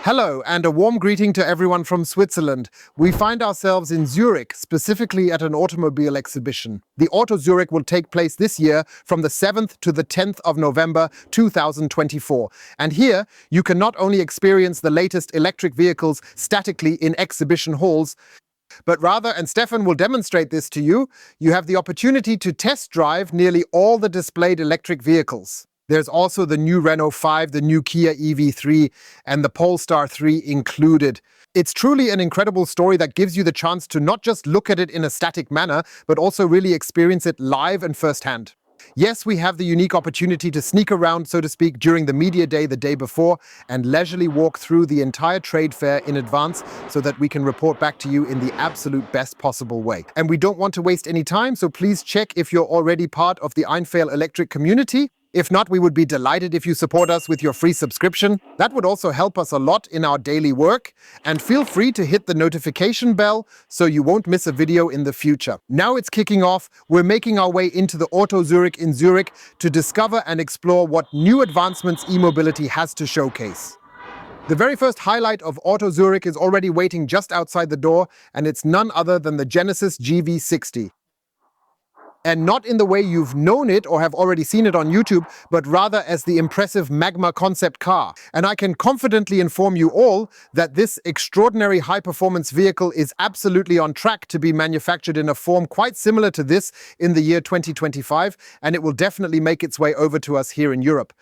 Hello, and a warm greeting to everyone from Switzerland. We find ourselves in Zurich, specifically at an automobile exhibition. The Auto Zürich will take place this year from the 7th to the 10th of November 2024. And here, you can not only experience the latest electric vehicles statically in exhibition halls, but rather, and Stefan will demonstrate this to you, you have the opportunity to test drive nearly all the displayed electric vehicles. There's also the new Renault 5, the new Kia EV3, and the Polestar 3 included. It's truly an incredible story that gives you the chance to not just look at it in a static manner, but also really experience it live and firsthand. Yes, we have the unique opportunity to sneak around, so to speak, during the media day the day before and leisurely walk through the entire trade fair in advance so that we can report back to you in the absolute best possible way. And we don't want to waste any time, so please check if you're already part of the Einfach Electric community. If not, we would be delighted if you support us with your free subscription. That would also help us a lot in our daily work. And feel free to hit the notification bell so you won't miss a video in the future. Now it's kicking off. We're making our way into the Auto Zürich in Zurich to discover and explore what new advancements e-mobility has to showcase. The very first highlight of Auto Zürich is already waiting just outside the door, and it's none other than the Genesis GV60. And not in the way you've known it or have already seen it on YouTube, but rather as the impressive Magma concept car. And I can confidently inform you all that this extraordinary high-performance vehicle is absolutely on track to be manufactured in a form quite similar to this in the year 2025, and it will definitely make its way over to us here in Europe.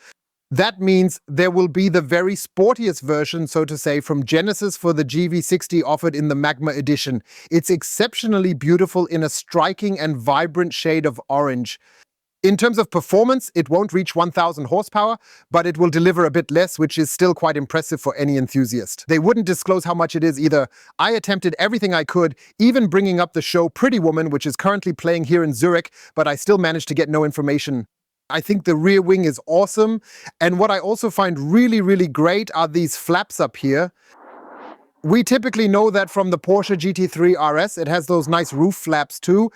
That means there will be the very sportiest version, so to say, from Genesis for the GV60 offered in the Magma edition. It's exceptionally beautiful in a striking and vibrant shade of orange. In terms of performance, it won't reach 1,000 horsepower, but it will deliver a bit less, which is still quite impressive for any enthusiast. They wouldn't disclose how much it is either. I attempted everything I could, even bringing up the show Pretty Woman, which is currently playing here in Zurich, but I still managed to get no information. I think the rear wing is awesome, and what I also find really great are these flaps up here. We typically know that from the Porsche GT3 RS, it has those nice roof flaps too,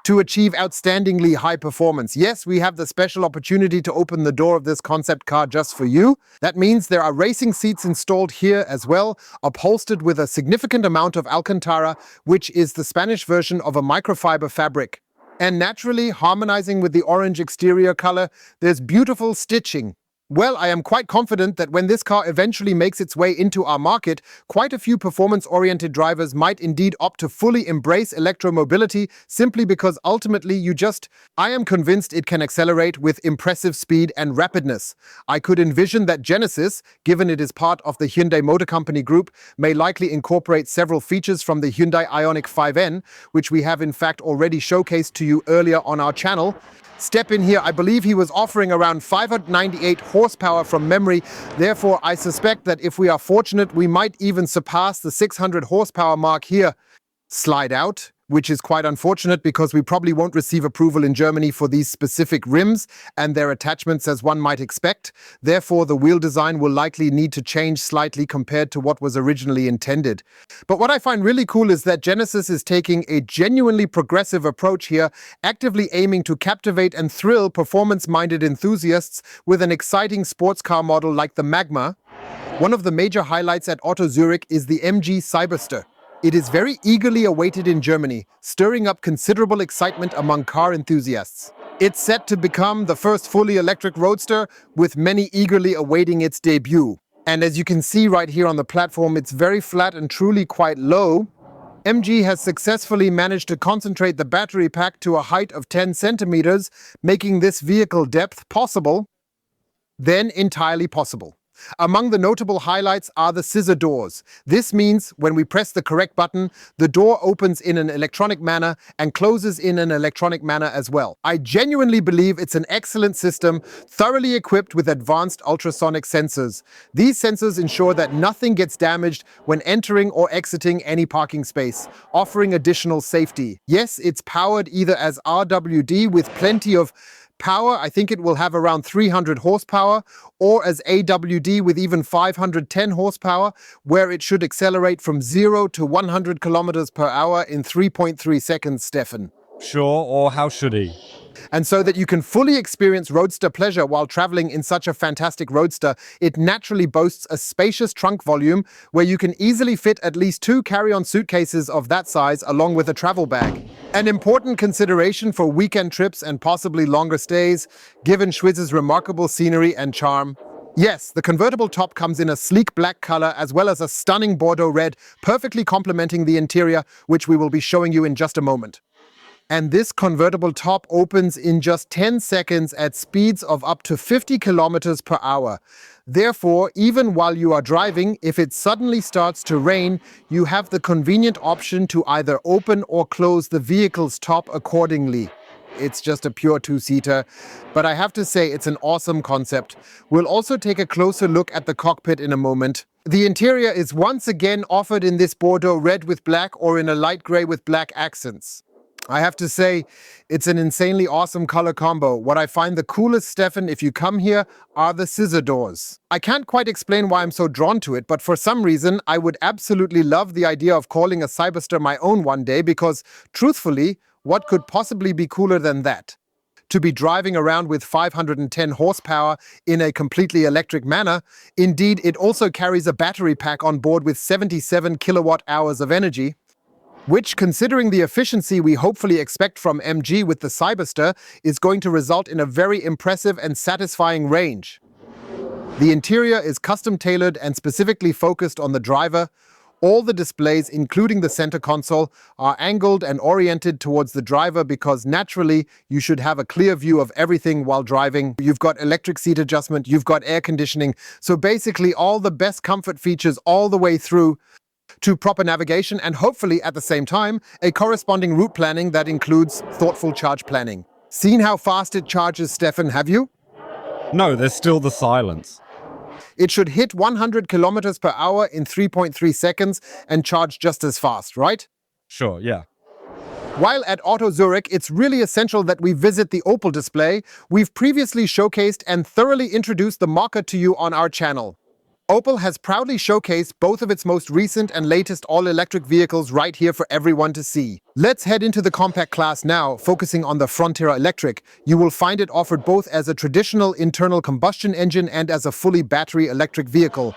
to achieve outstandingly high performance. Yes, we have the special opportunity to open the door of this concept car just for you. That means there are racing seats installed here as well, upholstered with a significant amount of Alcantara, which is the Spanish version of a microfiber fabric. And naturally, harmonizing with the orange exterior color, there's beautiful stitching. Well, I am quite confident that when this car eventually makes its way into our market, quite a few performance-oriented drivers might indeed opt to fully embrace electromobility simply because ultimately I am convinced it can accelerate with impressive speed and rapidness. I could envision that Genesis, given it is part of the Hyundai Motor Company group, may likely incorporate several features from the Hyundai Ioniq 5N, which we have in fact already showcased to you earlier on our channel. Step in here, I believe he was offering around 598 horsepower from memory. Therefore, I suspect that if we are fortunate, we might even surpass the 600 horsepower mark here. Slide out, which is quite unfortunate because we probably won't receive approval in Germany for these specific rims and their attachments as one might expect. Therefore, the wheel design will likely need to change slightly compared to what was originally intended. But what I find really cool is that Genesis is taking a genuinely progressive approach here, actively aiming to captivate and thrill performance-minded enthusiasts with an exciting sports car model like the Magma. One of the major highlights at Auto Zürich is the MG Cyberster. It is very eagerly awaited in Germany, stirring up considerable excitement among car enthusiasts. It's set to become the first fully electric roadster, with many eagerly awaiting its debut. And as you can see right here on the platform, it's very flat and truly quite low. MG has successfully managed to concentrate the battery pack to a height of 10 centimeters, making this vehicle depth possible, then entirely possible. Among the notable highlights are the scissor doors. This means when we press the correct button, the door opens in an electronic manner and closes in an electronic manner as well. I genuinely believe it's an excellent system, thoroughly equipped with advanced ultrasonic sensors. These sensors ensure that nothing gets damaged when entering or exiting any parking space, offering additional safety. Yes, it's powered either as RWD with plenty of power, I think it will have around 300 horsepower, or as AWD with even 510 horsepower, where it should accelerate from 0 to 100 kilometers per hour in 3.3 seconds, Stefan. Sure, or how should he? And so that you can fully experience roadster pleasure while traveling in such a fantastic roadster, it naturally boasts a spacious trunk volume where you can easily fit at least 2 carry-on suitcases of that size along with a travel bag. An important consideration for weekend trips and possibly longer stays, given Schwitz's remarkable scenery and charm. Yes, the convertible top comes in a sleek black color as well as a stunning Bordeaux red, perfectly complementing the interior, which we will be showing you in just a moment. And this convertible top opens in just 10 seconds at speeds of up to 50 kilometers per hour. Therefore, even while you are driving, if it suddenly starts to rain, you have the convenient option to either open or close the vehicle's top accordingly. It's just a pure two-seater, but I have to say it's an awesome concept. We'll also take a closer look at the cockpit in a moment. The interior is once again offered in this Bordeaux red with black or in a light gray with black accents. I have to say, it's an insanely awesome color combo. What I find the coolest, Stefan, if you come here, are the scissor doors. I can't quite explain why I'm so drawn to it, but for some reason, I would absolutely love the idea of calling a Cyberster my own one day because, truthfully, what could possibly be cooler than that? To be driving around with 510 horsepower in a completely electric manner. Indeed, it also carries a battery pack on board with 77 kilowatt hours of energy, which, considering the efficiency we hopefully expect from MG with the Cyberster, is going to result in a very impressive and satisfying range. The interior is custom-tailored and specifically focused on the driver. All the displays, including the center console, are angled and oriented towards the driver because naturally you should have a clear view of everything while driving. You've got electric seat adjustment, you've got air conditioning, so basically all the best comfort features all the way through to proper navigation and hopefully at the same time a corresponding route planning that includes thoughtful charge planning. Seen how fast it charges, Stefan, have you? No, there's still the silence. It should hit 100 kilometers per hour in 3.3 seconds and charge just as fast, right? Sure, yeah. While at Auto Zürich, it's really essential that we visit the Opel display. We've previously showcased and thoroughly introduced the Mokka to you on our channel. Opel has proudly showcased both of its most recent and latest all-electric vehicles right here for everyone to see. Let's head into the compact class now, focusing on the Frontera Electric. You will find it offered both as a traditional internal combustion engine and as a fully battery electric vehicle.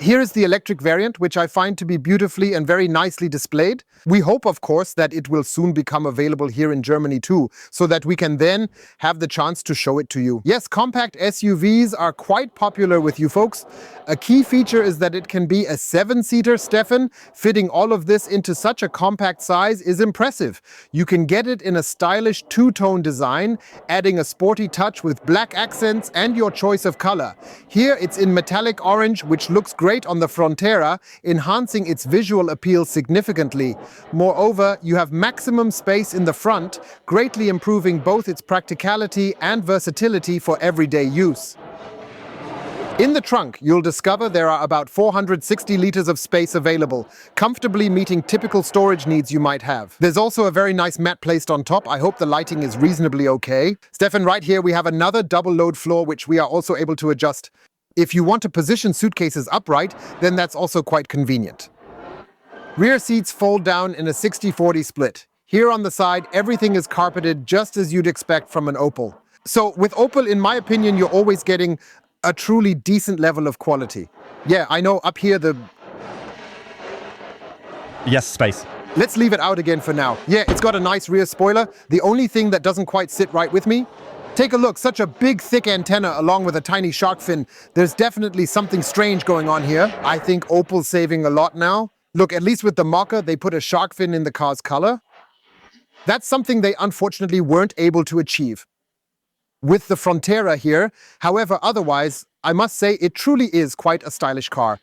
Here is the electric variant, which I find to be beautifully and very nicely displayed. We hope, of course, that it will soon become available here in Germany too, so that we can then have the chance to show it to you. Yes, compact SUVs are quite popular with you folks. A key feature is that it can be a 7-seater, Stefan. Fitting all of this into such a compact size is impressive. You can get it in a stylish two-tone design, adding a sporty touch with black accents and your choice of color. Here it's in metallic orange, which looks great on the Frontera, enhancing its visual appeal significantly. Moreover, you have maximum space in the front, greatly improving both its practicality and versatility for everyday use. In the trunk, you'll discover there are about 460 liters of space available, comfortably meeting typical storage needs you might have. There's also a very nice mat placed on top. I hope the lighting is reasonably okay. Stefan, right here we have another double load floor, which we are also able to adjust. If you want to position suitcases upright, then that's also quite convenient. Rear seats fold down in a 60-40 split. Here on the side, everything is carpeted just as you'd expect from an Opel. So with Opel, in my opinion, you're always getting a truly decent level of quality. Yeah, I know up here Yes, space. Let's leave it out again for now. Yeah, it's got a nice rear spoiler. The only thing that doesn't quite sit right with me, take a look, such a big thick antenna along with a tiny shark fin. There's definitely something strange going on here. I think Opel's saving a lot now. Look, at least with the Mokka, they put a shark fin in the car's color. That's something they unfortunately weren't able to achieve with the Frontera here. However, otherwise, I must say it truly is quite a stylish car.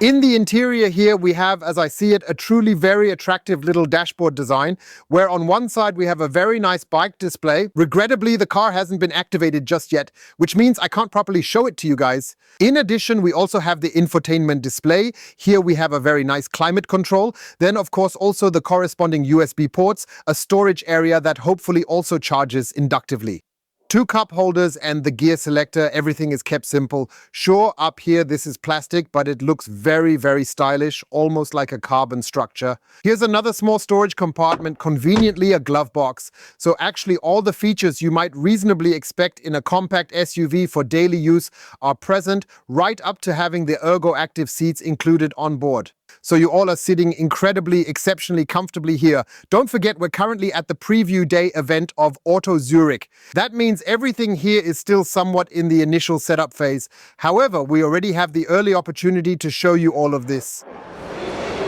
In the interior here, we have, as I see it, a truly very attractive little dashboard design, where on one side we have a very nice bike display. Regrettably, the car hasn't been activated just yet, which means I can't properly show it to you guys. In addition, we also have the infotainment display. Here we have a very nice climate control. Then, of course, also the corresponding USB ports, a storage area that hopefully also charges inductively. Two cup holders and the gear selector, everything is kept simple. Sure, up here this is plastic, but it looks very, very stylish, almost like a carbon structure. Here's another small storage compartment, conveniently a glove box. So actually all the features you might reasonably expect in a compact SUV for daily use are present, right up to having the ergo-active seats included on board. So you all are sitting incredibly, exceptionally comfortably here. Don't forget, we're currently at the preview day event of Auto Zürich. That means everything here is still somewhat in the initial setup phase. However, we already have the early opportunity to show you all of this.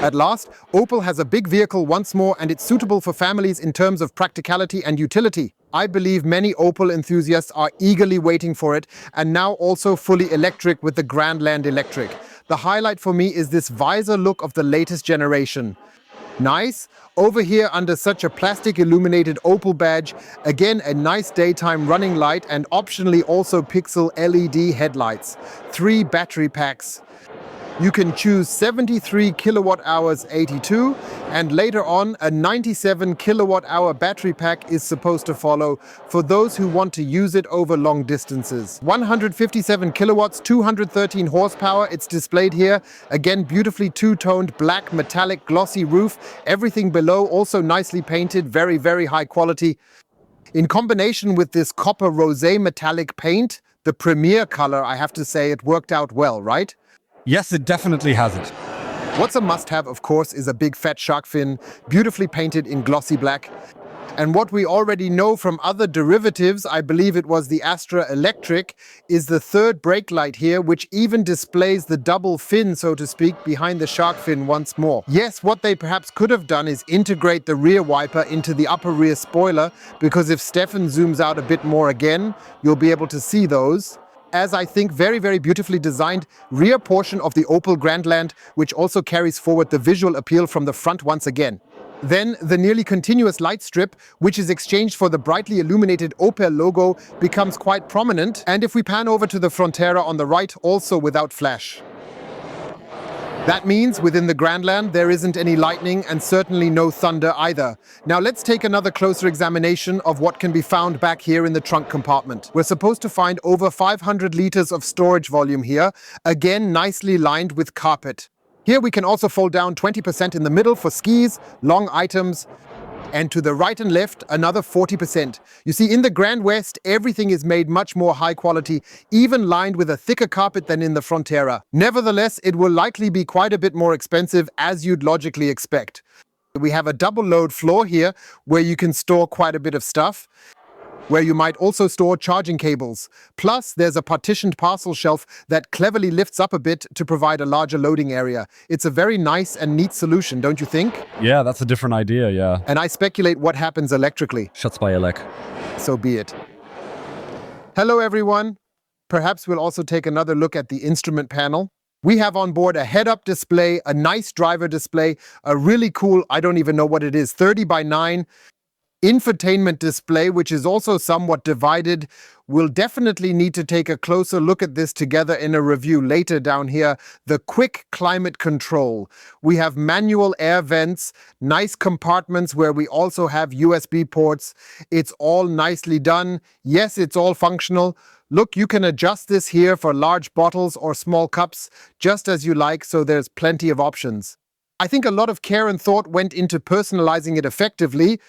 At last, Opel has a big vehicle once more, and it's suitable for families in terms of practicality and utility. I believe many Opel enthusiasts are eagerly waiting for it, and now also fully electric with the Grandland Electric. The highlight for me is this visor look of the latest generation. Nice. Over here under such a plastic illuminated Opel badge, again a nice daytime running light and optionally also pixel LED headlights. 3 battery packs. You can choose 73 kilowatt hours 82, and later on a 97 kilowatt hour battery pack is supposed to follow for those who want to use it over long distances. 157 kilowatts, 213 horsepower, it's displayed here. Again, beautifully two-toned black metallic glossy roof. Everything below also nicely painted, very, very high quality. In combination with this copper rosé metallic paint, the premier color, I have to say it worked out well, right? Yes, it definitely has it. What's a must-have, of course, is a big fat shark fin, beautifully painted in glossy black. And what we already know from other derivatives, I believe it was the Astra Electric, is the third brake light here, which even displays the double fin, so to speak, behind the shark fin once more. Yes, what they perhaps could have done is integrate the rear wiper into the upper rear spoiler, because if Stefan zooms out a bit more again, you'll be able to see those. As I think very, very beautifully designed rear portion of the Opel Grandland, which also carries forward the visual appeal from the front once again. Then the nearly continuous light strip, which is exchanged for the brightly illuminated Opel logo, becomes quite prominent. And if we pan over to the Frontera on the right, also without flash. That means within the Grandland there isn't any lightning and certainly no thunder either. Now let's take another closer examination of what can be found back here in the trunk compartment. We're supposed to find over 500 liters of storage volume here, again nicely lined with carpet. Here we can also fold down 20% in the middle for skis, long items, and to the right and left, another 40%. You see, in the Grand West, everything is made much more high quality, even lined with a thicker carpet than in the Frontera. Nevertheless, it will likely be quite a bit more expensive, as you'd logically expect. We have a double load floor here, where you can store quite a bit of stuff, where you might also store charging cables. Plus, there's a partitioned parcel shelf that cleverly lifts up a bit to provide a larger loading area. It's a very nice and neat solution, don't you think? Yeah, that's a different idea, yeah. And I speculate what happens electrically. Schatz bei Elek. So be it. Hello, everyone. Perhaps we'll also take another look at the instrument panel. We have on board a head-up display, a nice driver display, a really cool, I don't even know what it is, 30 by 9 infotainment display, which is also somewhat divided. We'll definitely need to take a closer look at this together in a review later down here. The quick climate control. We have manual air vents, nice compartments where we also have USB ports. It's all nicely done. Yes, it's all functional. Look, you can adjust this here for large bottles or small cups, just as you like, so there's plenty of options. I think a lot of care and thought went into personalizing it effectively.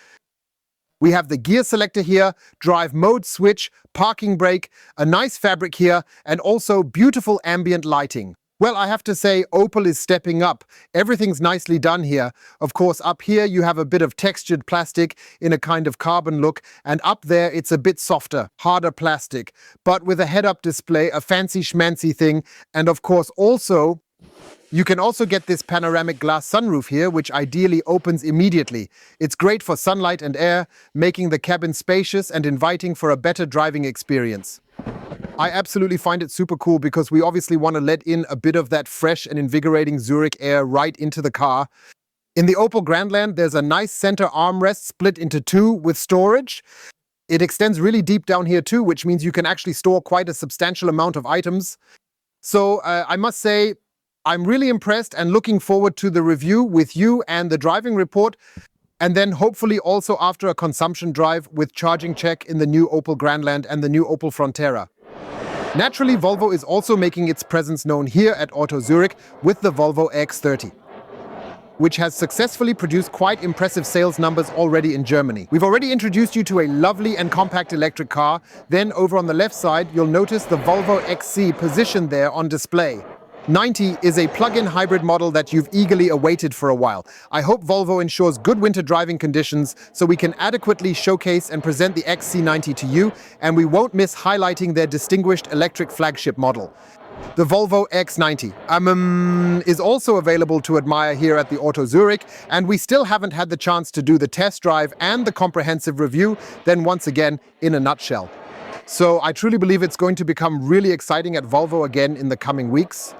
We have the gear selector here, drive mode switch, parking brake, a nice fabric here, and also beautiful ambient lighting. Well, I have to say, Opel is stepping up. Everything's nicely done here. Of course, up here you have a bit of textured plastic in a kind of carbon look, and up there it's a bit softer, harder plastic, but with a head-up display, a fancy schmancy thing, and of course also you can also get this panoramic glass sunroof here, which ideally opens immediately. It's great for sunlight and air, making the cabin spacious and inviting for a better driving experience. I absolutely find it super cool because we obviously want to let in a bit of that fresh and invigorating Zurich air right into the car. In the Opel Grandland, there's a nice center armrest split into 2 with storage. It extends really deep down here too, which means you can actually store quite a substantial amount of items. So I must say, I'm really impressed and looking forward to the review with you and the driving report. And then hopefully also after a consumption drive with charging check in the new Opel Grandland and the new Opel Frontera. Naturally, Volvo is also making its presence known here at Auto Zürich with the Volvo X30, which has successfully produced quite impressive sales numbers already in Germany. We've already introduced you to a lovely and compact electric car. Then over on the left side, you'll notice the Volvo XC positioned there on display. 90 is a plug-in hybrid model that you've eagerly awaited for a while. I hope Volvo ensures good winter driving conditions so we can adequately showcase and present the XC90 to you, and we won't miss highlighting their distinguished electric flagship model. The Volvo X90 is also available to admire here at the Auto Zürich, and we still haven't had the chance to do the test drive and the comprehensive review, then once again, in a nutshell. So I truly believe it's going to become really exciting at Volvo again in the coming weeks.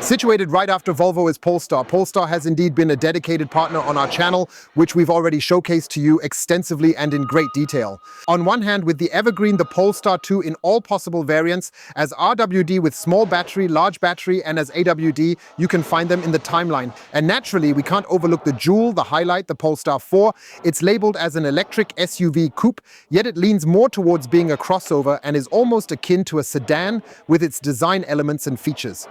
Situated right after Volvo is Polestar. Polestar has indeed been a dedicated partner on our channel, which we've already showcased to you extensively and in great detail. On one hand, with the evergreen, the Polestar 2 in all possible variants, as RWD with small battery, large battery, and as AWD, you can find them in the timeline. And naturally, we can't overlook the jewel, the highlight, the Polestar 4. It's labeled as an electric SUV coupe, yet it leans more towards being a crossover and is almost akin to a sedan with its design elements and features.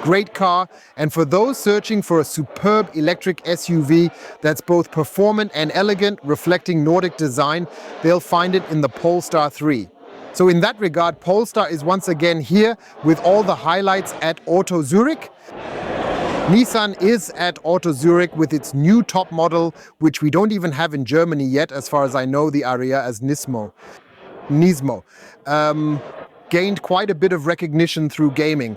Great car, and for those searching for a superb electric SUV that's both performant and elegant, reflecting Nordic design, they'll find it in the Polestar 3. So in that regard, Polestar is once again here with all the highlights at Auto Zürich. Nissan is at Auto Zürich with its new top model, which we don't even have in Germany yet, as far as I know, the Ariya as Nismo. Gained quite a bit of recognition through gaming.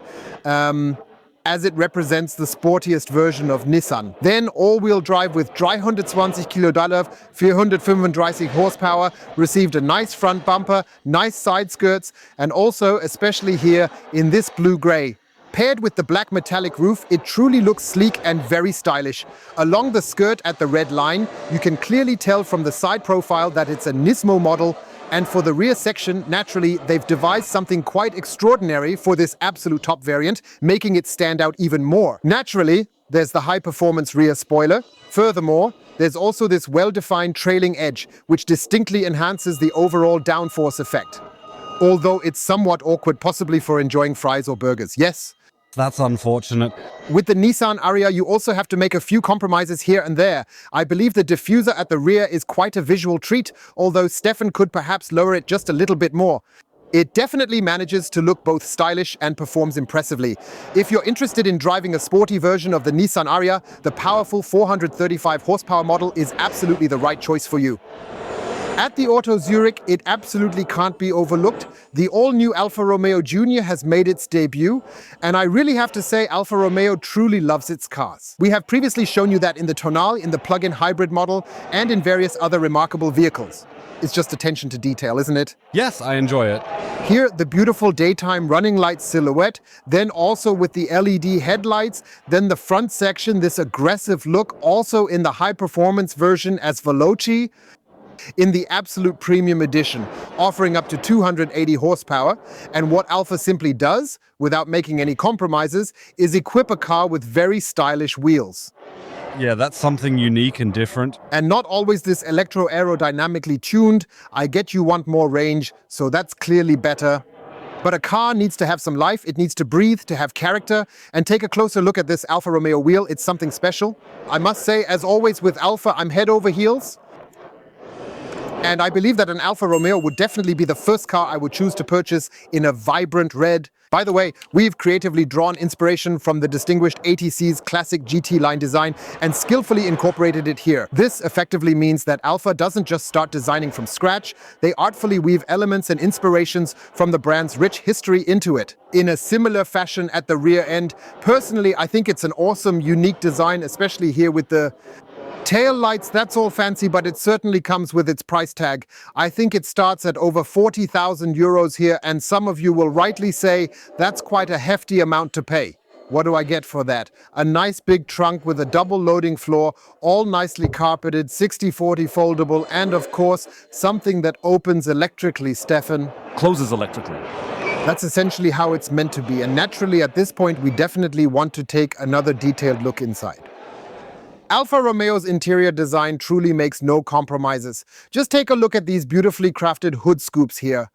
As it represents the sportiest version of Nissan. Then all-wheel drive with 320 kg, 435 horsepower, received a nice front bumper, nice side skirts, and also, especially here, in this blue-grey. Paired with the black metallic roof, it truly looks sleek and very stylish. Along the skirt at the red line, you can clearly tell from the side profile that it's a Nismo model. And for the rear section, naturally, they've devised something quite extraordinary for this absolute top variant, making it stand out even more. Naturally, there's the high-performance rear spoiler. Furthermore, there's also this well-defined trailing edge, which distinctly enhances the overall downforce effect. Although it's somewhat awkward, possibly for enjoying fries or burgers. Yes? That's unfortunate. With the Nissan Ariya, you also have to make a few compromises here and there. I believe the diffuser at the rear is quite a visual treat, although Stefan could perhaps lower it just a little bit more. It definitely manages to look both stylish and performs impressively. If you're interested in driving a sporty version of the Nissan Ariya, the powerful 435 horsepower model is absolutely the right choice for you. At the Auto Zürich, it absolutely can't be overlooked. The all-new Alfa Romeo Junior has made its debut, and I really have to say Alfa Romeo truly loves its cars. We have previously shown you that in the Tonale, in the plug-in hybrid model, and in various other remarkable vehicles. It's just attention to detail, isn't it? Yes, I enjoy it. Here, the beautiful daytime running light silhouette, then also with the LED headlights, then the front section, this aggressive look, also in the high-performance version as Veloci, in the absolute premium edition, offering up to 280 horsepower. And what Alfa simply does, without making any compromises, is equip a car with very stylish wheels. Yeah, that's something unique and different. And not always this electro-aerodynamically tuned. I get you want more range, so that's clearly better. But a car needs to have some life, it needs to breathe, to have character. And take a closer look at this Alfa Romeo wheel, it's something special. I must say, as always with Alfa, I'm head over heels. And I believe that an Alfa Romeo would definitely be the first car I would choose to purchase in a vibrant red. By the way, we've creatively drawn inspiration from the distinguished ATC's classic GT line design and skillfully incorporated it here. This effectively means that Alfa doesn't just start designing from scratch, they artfully weave elements and inspirations from the brand's rich history into it. In a similar fashion at the rear end, personally, I think it's an awesome, unique design, especially here with the tail lights. That's all fancy, but it certainly comes with its price tag. I think it starts at over 40,000 euros here, and some of you will rightly say that's quite a hefty amount to pay. What do I get for that? A nice big trunk with a double loading floor, all nicely carpeted, 60/40 foldable, and of course, something that opens electrically, Stefan. Closes electrically. That's essentially how it's meant to be, and naturally at this point we definitely want to take another detailed look inside. Alfa Romeo's interior design truly makes no compromises. Just take a look at these beautifully crafted hood scoops here.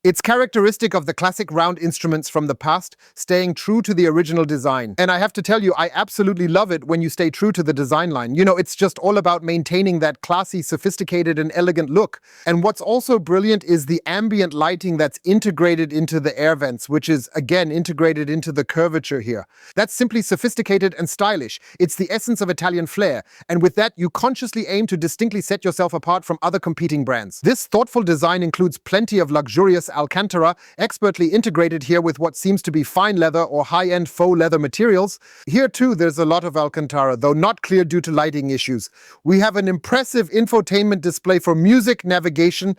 It's characteristic of the classic round instruments from the past, staying true to the original design. And I have to tell you, I absolutely love it when you stay true to the design line. You know, it's just all about maintaining that classy, sophisticated, and elegant look. And what's also brilliant is the ambient lighting that's integrated into the air vents, which is, again, integrated into the curvature here. That's simply sophisticated and stylish. It's the essence of Italian flair. And with that, you consciously aim to distinctly set yourself apart from other competing brands. This thoughtful design includes plenty of luxurious Alcantara, expertly integrated here with what seems to be fine leather or high-end faux leather materials. Here too, there's a lot of Alcantara, though not clear due to lighting issues. We have an impressive infotainment display for music, navigation,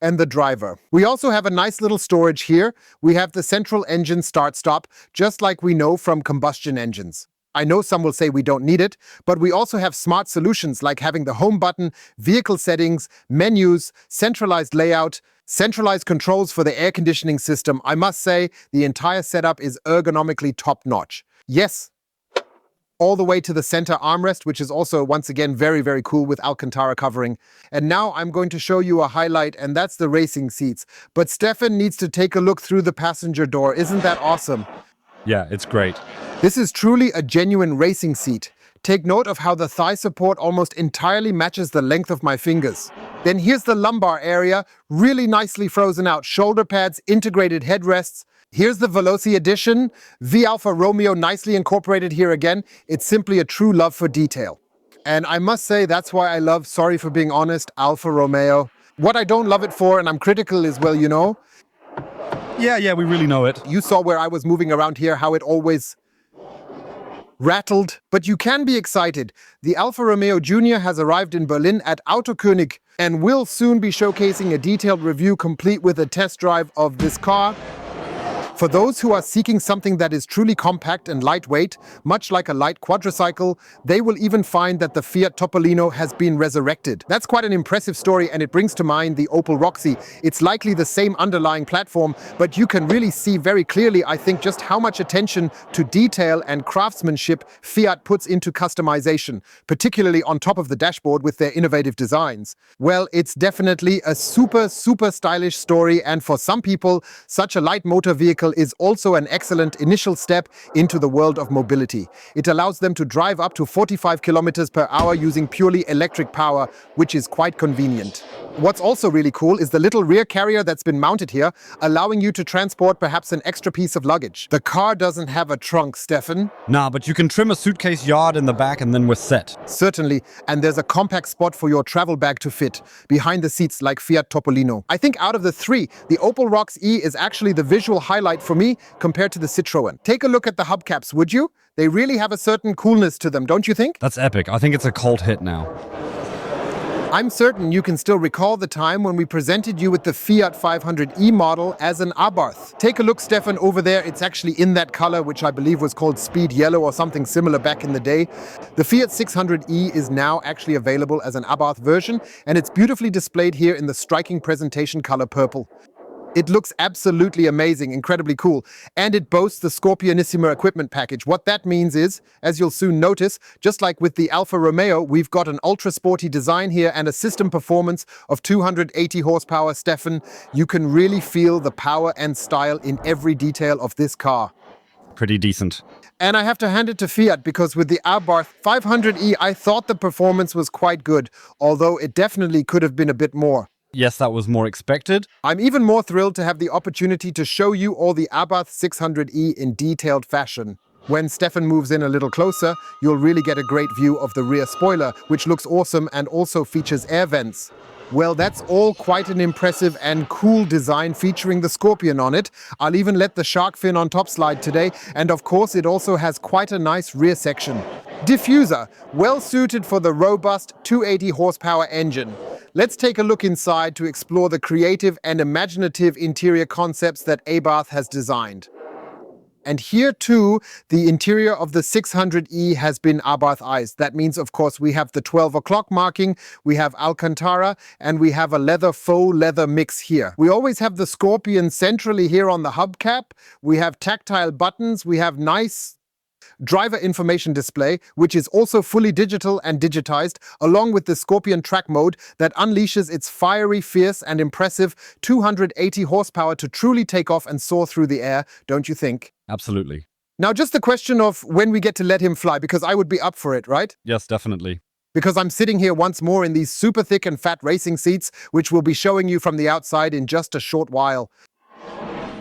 and the driver. We also have a nice little storage here. We have the central engine start-stop, just like we know from combustion engines. I know some will say we don't need it, but we also have smart solutions like having the home button, vehicle settings, menus, centralized layout, centralized controls for the air conditioning system. I must say, the entire setup is ergonomically top-notch. Yes, all the way to the center armrest, which is also, once again, very, very cool with Alcantara covering. And now I'm going to show you a highlight, and that's the racing seats. But Stefan needs to take a look through the passenger door. Isn't that awesome? Yeah, it's great. This is truly a genuine racing seat. Take note of how the thigh support almost entirely matches the length of my fingers. Then here's the lumbar area, really nicely frozen out. Shoulder pads, integrated headrests. Here's the Veloci edition, V Alfa Romeo nicely incorporated here again. It's simply a true love for detail. And I must say that's why I love, sorry for being honest, Alfa Romeo. What I don't love it for, and I'm critical is, well, you know, Yeah, we really know it. you saw where I was moving around here, how it always rattled. But you can be excited. The Alfa Romeo Junior has arrived in Berlin at Auto Zürich and will soon be showcasing a detailed review complete with a test drive of this car. For those who are seeking something that is truly compact and lightweight, much like a light quadricycle, they will even find that the Fiat Topolino has been resurrected. That's quite an impressive story, and it brings to mind the Opel Roxy. It's likely the same underlying platform, but you can really see very clearly, I think, just how much attention to detail and craftsmanship Fiat puts into customization, particularly on top of the dashboard with their innovative designs. Well, it's definitely a super stylish story, and for some people, such a light motor vehicle is also an excellent initial step into the world of mobility. It allows them to drive up to 45 kilometers per hour using purely electric power, which is quite convenient. What's also really cool is the little rear carrier that's been mounted here, allowing you to transport perhaps an extra piece of luggage. The car doesn't have a trunk, Stefan. Nah, but you can trim a suitcase yard in the back and then we're set. Certainly, and there's a compact spot for your travel bag to fit, behind the seats like Fiat Topolino. I think out of the three, the Opel Rox E is actually the visual highlight for me compared to the Citroën. Take a look at the hubcaps, would you? They really have a certain coolness to them, don't you think? That's epic. I think it's a cult hit now. I'm certain you can still recall the time when we presented you with the Fiat 500e model as an Abarth. Take a look, Stefan, over there. It's actually in that color, which I believe was called Speed Yellow or something similar back in the day. The Fiat 600e is now actually available as an Abarth version, and it's beautifully displayed here in the striking presentation color purple. It looks absolutely amazing, incredibly cool, and it boasts the Scorpionissimo equipment package. What that means is, as you'll soon notice, just like with the Alfa Romeo, we've got an ultra-sporty design here and a system performance of 280 horsepower. Stefan, you can really feel the power and style in every detail of this car. Pretty decent. And I have to hand it to Fiat because with the Abarth 500e, I thought the performance was quite good, although it definitely could have been a bit more. Yes, that was more expected. I'm even more thrilled to have the opportunity to show you all the Abarth 600e in detailed fashion. When Stefan moves in a little closer, you'll really get a great view of the rear spoiler, which looks awesome and also features air vents. Well, that's all quite an impressive and cool design featuring the Scorpion on it. I'll even let the shark fin on top slide today, and of course it also has quite a nice rear section. Diffuser, well suited for the robust 280 horsepower engine. Let's take a look inside to explore the creative and imaginative interior concepts that Abarth has designed. And here too, the interior of the 600e has been Abarthized. That means, of course, we have the 12 o'clock marking, we have Alcantara, and we have a faux leather mix here. We always have the Scorpion centrally here on the hubcap. We have tactile buttons. We have nice Driver information display, which is also fully digital and digitized, along with the Scorpion track mode that unleashes its fiery, fierce, and impressive 280 horsepower to truly take off and soar through the air, don't you think? Absolutely. Now, just the question of when we get to let him fly, because I would be up for it, right? Yes, definitely. Because I'm sitting here once more in these super thick and fat racing seats, which we'll be showing you from the outside in just a short while.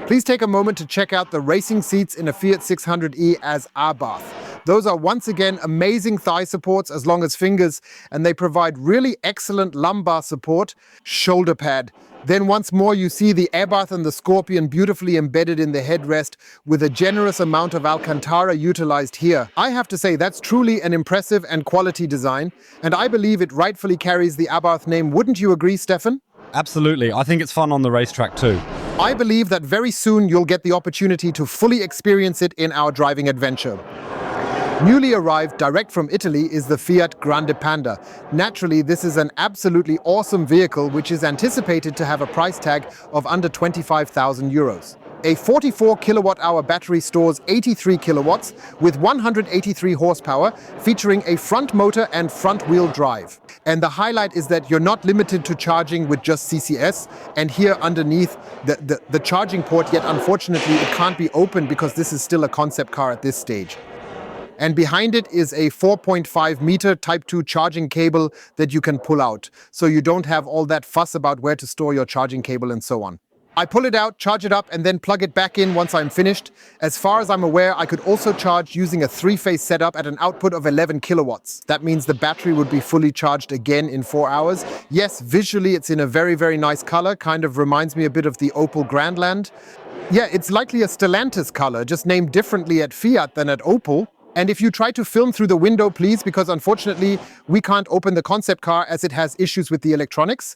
Please take a moment to check out the racing seats in a Fiat 600e as Abarth. Those are once again amazing thigh supports as long as fingers, and they provide really excellent lumbar support, shoulder pad. Then once more you see the Abarth and the Scorpion beautifully embedded in the headrest with a generous amount of Alcantara utilized here. I have to say that's truly an impressive and quality design, and I believe it rightfully carries the Abarth name. Wouldn't you agree, Stefan? Absolutely. I think it's fun on the racetrack too. I believe that very soon you'll get the opportunity to fully experience it in our driving adventure. Newly arrived direct from Italy is the Fiat Grande Panda. Naturally, this is an absolutely awesome vehicle which is anticipated to have a price tag of under 25,000 euros. A 44 kilowatt-hour battery stores 83 kilowatts with 183 horsepower, featuring a front motor and front-wheel drive. And the highlight is that you're not limited to charging with just CCS, and here underneath the charging port, yet unfortunately it can't be opened because this is still a concept car at this stage. And behind it is a 4.5 meter Type 2 charging cable that you can pull out, so you don't have all that fuss about where to store your charging cable and so on. I pull it out, charge it up, and then plug it back in once I'm finished. As far as I'm aware, I could also charge using a three-phase setup at an output of 11 kilowatts. That means the battery would be fully charged again in 4 hours. Yes, visually it's in a very, very nice color, kind of reminds me a bit of the Opel Grandland. Yeah, it's likely a Stellantis color, just named differently at Fiat than at Opel. And if you try to film through the window, please, because unfortunately we can't open the concept car as it has issues with the electronics.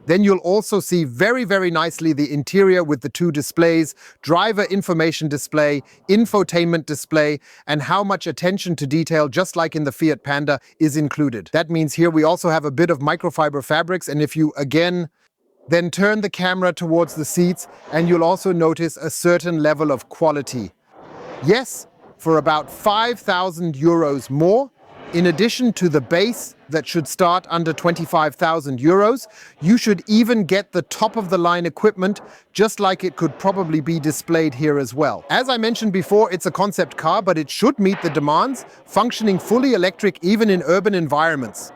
Then you'll also see very, very nicely the interior with the two displays, driver information display, infotainment display, and how much attention to detail, just like in the Fiat Panda, is included. That means here we also have a bit of microfiber fabrics, and if you, again, then turn the camera towards the seats, and you'll also notice a certain level of quality. Yes, for about 5,000 euros more, in addition to the base that should start under 25,000 euros, you should even get the top-of-the-line equipment, just like it could probably be displayed here as well. As I mentioned before, it's a concept car, but it should meet the demands, functioning fully electric even in urban environments,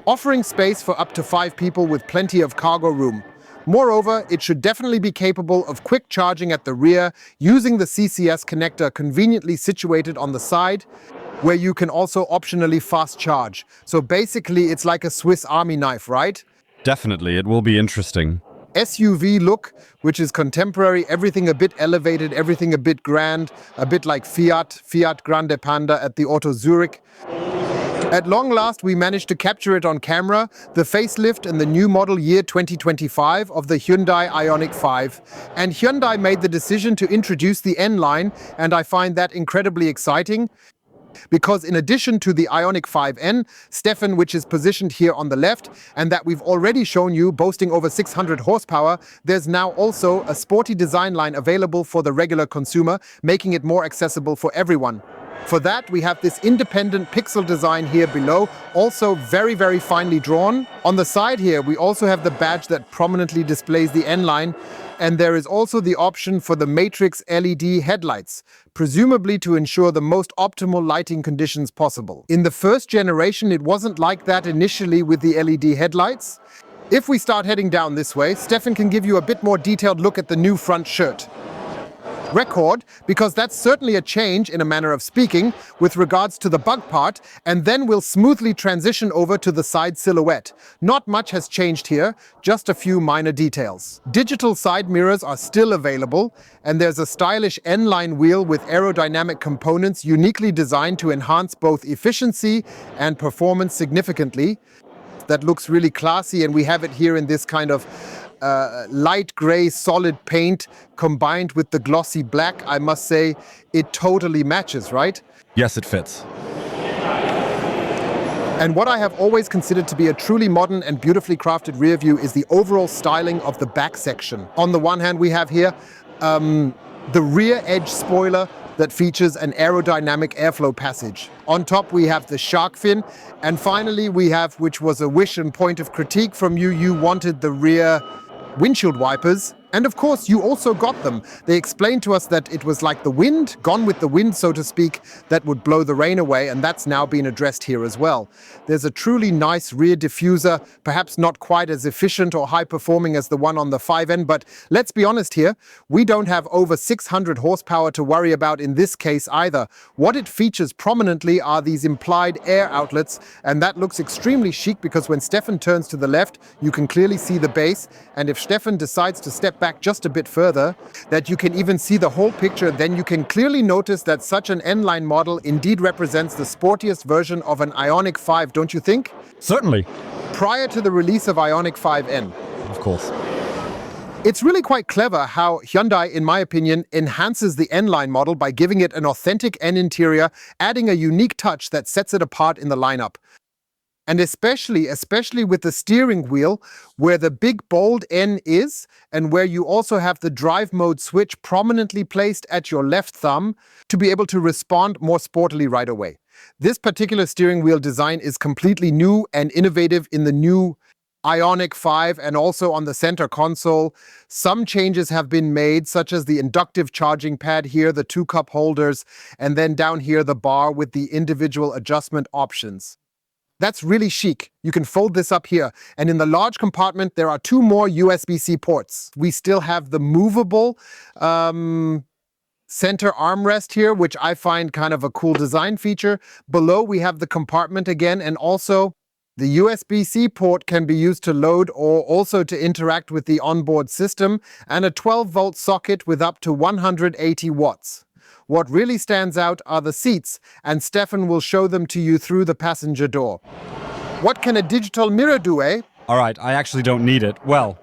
offering space for up to 5 people with plenty of cargo room. Moreover, it should definitely be capable of quick charging at the rear, using the CCS connector conveniently situated on the side, where you can also optionally fast charge. So basically, it's like a Swiss Army knife, right? Definitely, it will be interesting. SUV look, which is contemporary, everything a bit elevated, everything a bit grand, a bit like Fiat Grande Panda at the Auto Zürich. At long last, we managed to capture it on camera, the facelift and the new model year 2025 of the Hyundai Ioniq 5. And Hyundai made the decision to introduce the N-Line, and I find that incredibly exciting. Because in addition to the Ioniq 5N, Stefan, which is positioned here on the left, and that we've already shown you boasting over 600 horsepower, there's now also a sporty design line available for the regular consumer, making it more accessible for everyone. For that, we have this independent pixel design here below, also very, very finely drawn. On the side here, we also have the badge that prominently displays the N-Line, and there is also the option for the Matrix LED headlights, presumably to ensure the most optimal lighting conditions possible. In the first generation, it wasn't like that initially with the LED headlights. If we start heading down this way, Stefan can give you a bit more detailed look at the new front shirt. Record, because that's certainly a change in a manner of speaking with regards to the bug part, and then we'll smoothly transition over to the side silhouette. Not much has changed here, just a few minor details. Digital side mirrors are still available, and there's a stylish N-line wheel with aerodynamic components uniquely designed to enhance both efficiency and performance significantly. That looks really classy, and we have it here in this kind of light gray solid paint combined with the glossy black. I must say it totally matches, right? Yes, it fits. And what I have always considered to be a truly modern and beautifully crafted rear view is the overall styling of the back section. On the one hand, we have here the rear edge spoiler that features an aerodynamic airflow passage. On top we have the shark fin, and finally we have, which was a wish and point of critique from you, you wanted the rear windshield wipers. And of course, you also got them. They explained to us that it was like the wind, gone with the wind, so to speak, that would blow the rain away, and that's now been addressed here as well. There's a truly nice rear diffuser, perhaps not quite as efficient or high-performing as the one on the 5N, but let's be honest here, we don't have over 600 horsepower to worry about in this case either. What it features prominently are these implied air outlets, and that looks extremely chic because when Stefan turns to the left, you can clearly see the base, and if Stefan decides to step back just a bit further, that you can even see the whole picture, then you can clearly notice that such an N-line model indeed represents the sportiest version of an Ioniq 5, don't you think? Certainly. Prior to the release of Ioniq 5N. Of course. It's really quite clever how Hyundai, in my opinion, enhances the N-line model by giving it an authentic N interior, adding a unique touch that sets it apart in the lineup. And especially with the steering wheel, where the big bold N is, and where you also have the drive mode switch prominently placed at your left thumb to be able to respond more sportily right away. This particular steering wheel design is completely new and innovative in the new Ioniq 5 and also on the center console. Some changes have been made, such as the inductive charging pad here, the 2-cup holders, and then down here the bar with the individual adjustment options. That's really chic. You can fold this up here. And in the large compartment, there are 2 more USB-C ports. We still have the movable center armrest here, which I find kind of a cool design feature. Below, we have the compartment again, and also the USB-C port can be used to load or also to interact with the onboard system, and a 12-volt socket with up to 180 watts. What really stands out are the seats, and Stefan will show them to you through the passenger door. What can a digital mirror do, eh? Alright, I actually don't need it. Well,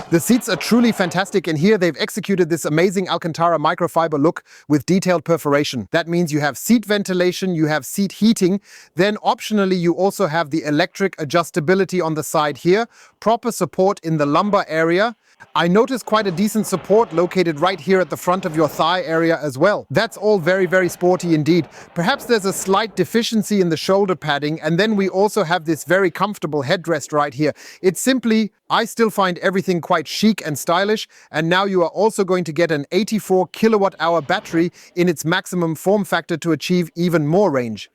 the seats are truly fantastic, and here they've executed this amazing Alcantara microfiber look with detailed perforation. That means you have seat ventilation, you have seat heating, then optionally you also have the electric adjustability on the side here, proper support in the lumbar area. I noticed quite a decent support located right here at the front of your thigh area as well. That's all very, very sporty indeed. Perhaps there's a slight deficiency in the shoulder padding, and then we also have this very comfortable headrest right here. It's simply, I still find everything quite chic and stylish, and now you are also going to get an 84 kilowatt-hour battery in its maximum form factor to achieve even more range,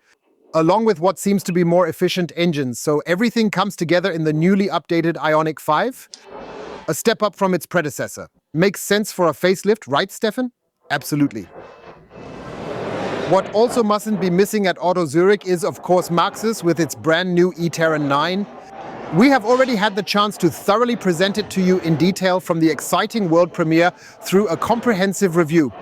along with what seems to be more efficient engines. So everything comes together in the newly updated Ioniq 5. A step up from its predecessor. Makes sense for a facelift, right, Stefan? Absolutely. What also mustn't be missing at Auto Zürich is, of course, Maxus with its brand new e-Terran 9. We have already had the chance to thoroughly present it to you in detail from the exciting world premiere through a comprehensive review.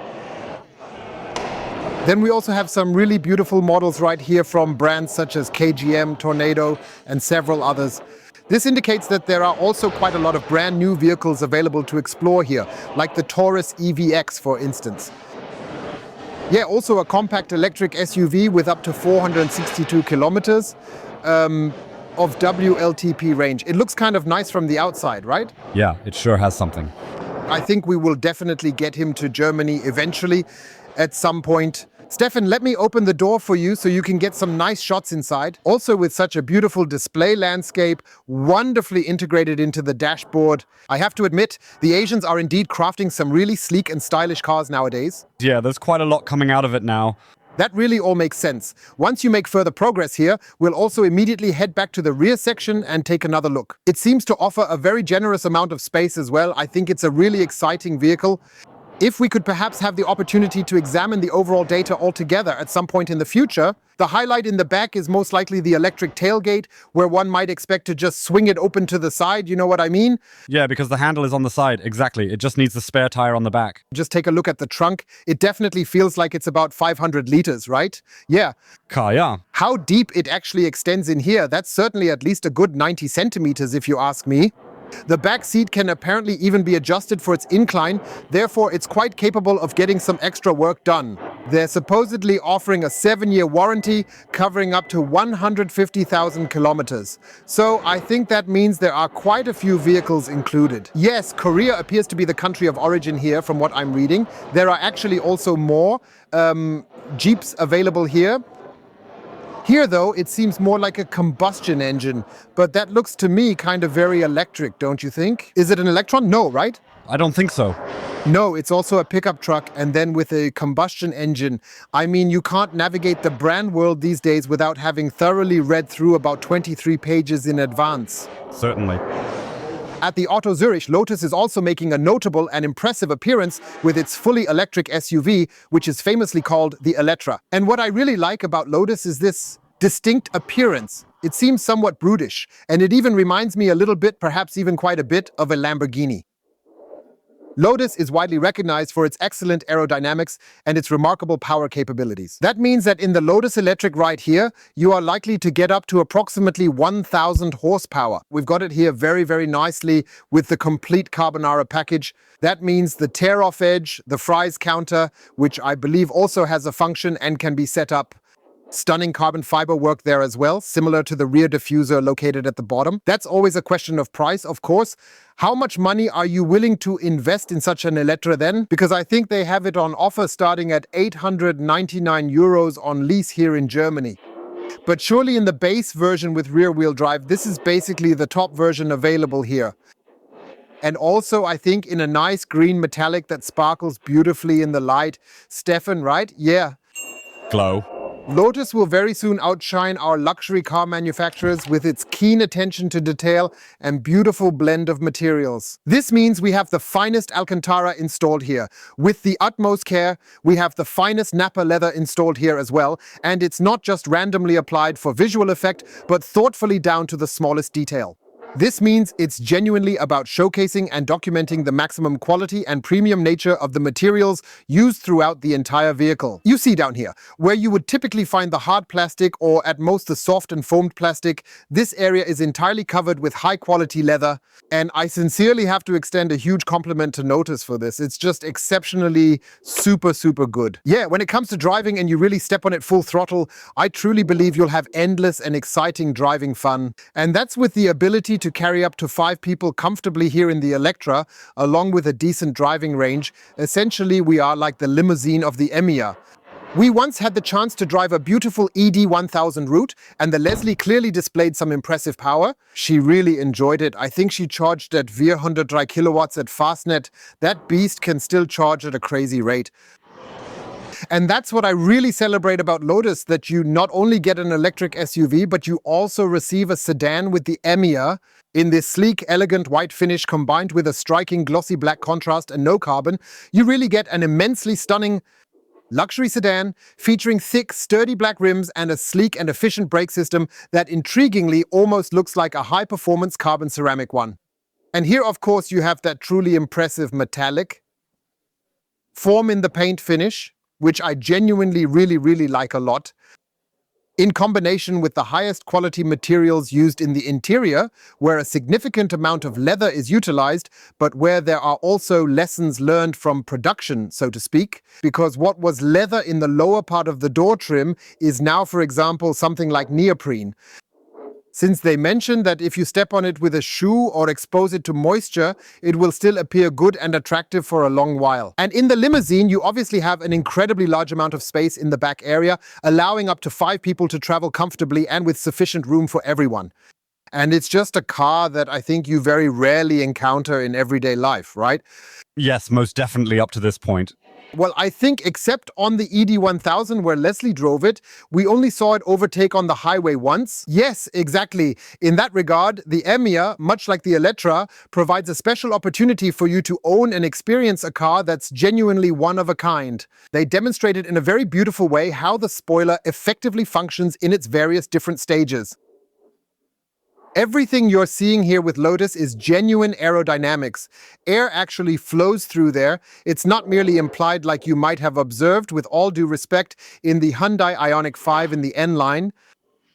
Then we also have some really beautiful models right here from brands such as KGM, Tornado, and several others. This indicates that there are also quite a lot of brand new vehicles available to explore here, like the Taurus EVX, for instance. Yeah, also a compact electric SUV with up to 462 kilometers of WLTP range. It looks kind of nice from the outside, right? yeah, it sure has something. I think we will definitely get him to Germany eventually at some point. Stefan, let me open the door for you so you can get some nice shots inside. Also with such a beautiful display landscape, wonderfully integrated into the dashboard. I have to admit, the Asians are indeed crafting some really sleek and stylish cars nowadays. Yeah, there's quite a lot coming out of it now. That really all makes sense. Once you make further progress here, we'll also immediately head back to the rear section and take another look. It seems to offer a very generous amount of space as well. I think it's a really exciting vehicle. If we could perhaps have the opportunity to examine the overall data altogether at some point in the future, the highlight in the back is most likely the electric tailgate, where one might expect to just swing it open to the side, you know what I mean? Yeah, because the handle is on the side, exactly. It just needs the spare tire on the back. Just take a look at the trunk. It definitely feels like it's about 500 liters, right? Yeah. Car, yeah. How deep it actually extends in here, that's certainly at least a good 90 centimeters if you ask me. The back seat can apparently even be adjusted for its incline, therefore it's quite capable of getting some extra work done. They're supposedly offering a 7-year warranty covering up to 150,000 kilometers. So I think that means there are quite a few vehicles included. Yes, Korea appears to be the country of origin here from what I'm reading. There are actually also more Jeeps available here. Here, though, it seems more like a combustion engine, but that looks to me kind of very electric, don't you think? Is it an Electron? No, right? I don't think so. No, it's also a pickup truck and then with a combustion engine. I mean, you can't navigate the brand world these days without having thoroughly read through about 23 pages in advance. Certainly. At the Auto Zürich, Lotus is also making a notable and impressive appearance with its fully electric SUV, which is famously called the Elettra. And what I really like about Lotus is this distinct appearance. It seems somewhat brutish, and it even reminds me a little bit, perhaps even quite a bit, of a Lamborghini. Lotus is widely recognized for its excellent aerodynamics and its remarkable power capabilities. That means that in the Lotus Electric right here, you are likely to get up to approximately 1,000 horsepower. We've got it here very, very nicely with the complete carbonara package. That means the tear-off edge, the fries counter, which I believe also has a function and can be set up. Stunning carbon fiber work there as well, similar to the rear diffuser located at the bottom. That's always a question of price, of course. How much money are you willing to invest in such an Elettra then? Because I think they have it on offer starting at 899 euros on lease here in Germany. But surely in the base version with rear-wheel drive, this is basically the top version available here. And also, I think, in a nice green metallic that sparkles beautifully in the light. Stefan, right? Yeah. Glow. Lotus will very soon outshine our luxury car manufacturers with its keen attention to detail and beautiful blend of materials. This means we have the finest Alcantara installed here. With the utmost care, we have the finest Nappa leather installed here as well, and it's not just randomly applied for visual effect, but thoughtfully down to the smallest detail. This means it's genuinely about showcasing and documenting the maximum quality and premium nature of the materials used throughout the entire vehicle. You see down here, where you would typically find the hard plastic or at most the soft and foamed plastic, this area is entirely covered with high-quality leather. And I sincerely have to extend a huge compliment to Lotus for this. It's just exceptionally super, super good. Yeah, when it comes to driving and you really step on it full throttle, I truly believe you'll have endless and exciting driving fun. And that's with the ability to carry up to 5 people comfortably here in the Elettra, along with a decent driving range. Essentially, we are like the limousine of the Emir. We once had the chance to drive a beautiful ED1000 route, and the Leslie clearly displayed some impressive power. She really enjoyed it. I think she charged at 403 kilowatts at Fastnet. That beast can still charge at a crazy rate. And that's what I really celebrate about Lotus, that you not only get an electric SUV, but you also receive a sedan with the Emir in this sleek, elegant white finish combined with a striking glossy black contrast and no carbon. You really get an immensely stunning luxury sedan featuring thick, sturdy black rims and a sleek and efficient brake system that intriguingly almost looks like a high-performance carbon ceramic one. And here, of course, you have that truly impressive metallic form in the paint finish, which I genuinely really like a lot, in combination with the highest quality materials used in the interior, where a significant amount of leather is utilized, but where there are also lessons learned from production, so to speak, because what was leather in the lower part of the door trim is now, for example, something like neoprene. Since they mentioned that if you step on it with a shoe or expose it to moisture, it will still appear good and attractive for a long while. And in the limousine, you obviously have an incredibly large amount of space in the back area, allowing up to 5 people to travel comfortably and with sufficient room for everyone. And it's just a car that I think you very rarely encounter in everyday life, right? Yes, most definitely up to this point. Well, I think except on the ED1000 where Leslie drove it, we only saw it overtake on the highway once. Yes, exactly. In that regard, the Emir, much like the Elettra, provides a special opportunity for you to own and experience a car that's genuinely one of a kind. They demonstrated in a very beautiful way how the spoiler effectively functions in its various different stages. Everything you're seeing here with Lotus is genuine aerodynamics. Air actually flows through there. It's not merely implied like you might have observed, with all due respect, in the Hyundai Ioniq 5 in the N-Line.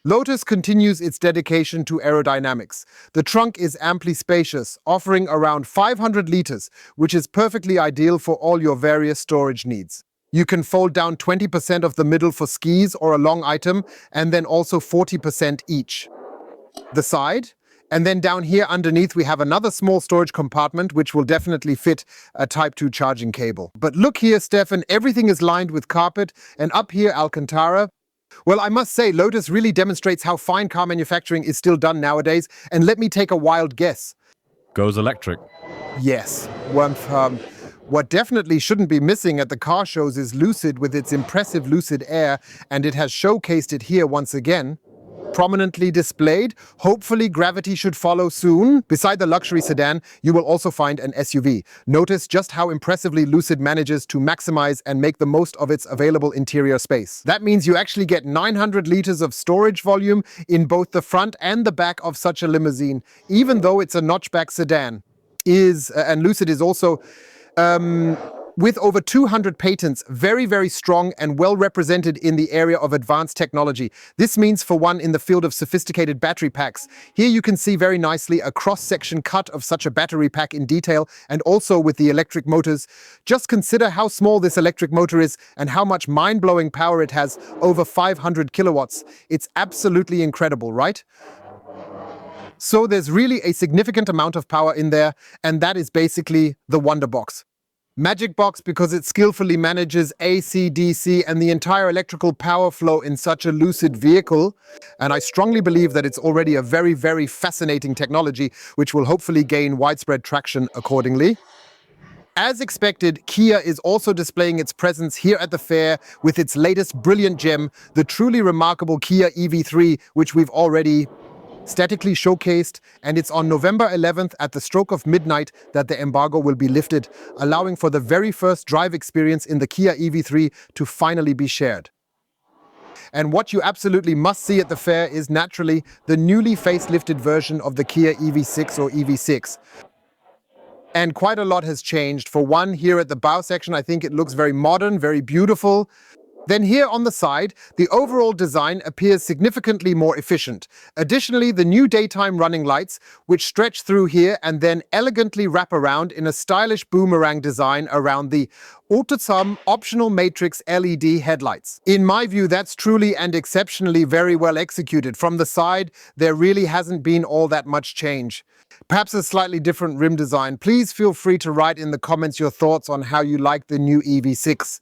Lotus continues its dedication to aerodynamics. The trunk is amply spacious, offering around 500 liters, which is perfectly ideal for all your various storage needs. You can fold down 20% of the middle for skis or a long item, and then also 40% each. The side, and then down here underneath we have another small storage compartment which will definitely fit a Type 2 charging cable. But look here, Stefan, everything is lined with carpet, and up here Alcantara. Well, I must say, Lotus really demonstrates how fine car manufacturing is still done nowadays, and let me take a wild guess. Goes electric. Yes, what definitely shouldn't be missing at the car shows is Lucid with its impressive Lucid Air, and it has showcased it here once again. Prominently displayed. Hopefully gravity should follow soon. Beside the luxury sedan, you will also find an SUV. Notice just how impressively Lucid manages to maximize and make the most of its available interior space. That means you actually get 900 liters of storage volume in both the front and the back of such a limousine, even though it's a notchback sedan. And Lucid is also with over 200 patents, very, very strong and well represented in the area of advanced technology. This means, for one, in the field of sophisticated battery packs. Here you can see very nicely a cross-section cut of such a battery pack in detail, and also with the electric motors. Just consider how small this electric motor is and how much mind-blowing power it has, over 500 kilowatts. It's absolutely incredible, right? So there's really a significant amount of power in there, and that is basically the Wonder Box. Magic Box because it skillfully manages AC, DC, and the entire electrical power flow in such a Lucid vehicle. And I strongly believe that it's already a very, very fascinating technology, which will hopefully gain widespread traction accordingly. As expected, Kia is also displaying its presence here at the fair with its latest brilliant gem, the truly remarkable Kia EV3, which we've already statically showcased, and it's on November 11th at the stroke of midnight that the embargo will be lifted, allowing for the very first drive experience in the Kia EV3 to finally be shared. And what you absolutely must see at the fair is naturally the newly facelifted version of the Kia EV6 or EV6. And quite a lot has changed. For one, here at the bow section, I think it looks very modern, very beautiful. Then here on the side, the overall design appears significantly more efficient. Additionally, the new daytime running lights, which stretch through here and then elegantly wrap around in a stylish boomerang design around the Auto Zürich optional matrix LED headlights. In my view, that's truly and exceptionally very well executed. From the side, there really hasn't been all that much change. Perhaps a slightly different rim design. Please feel free to write in the comments your thoughts on how you like the new EV6.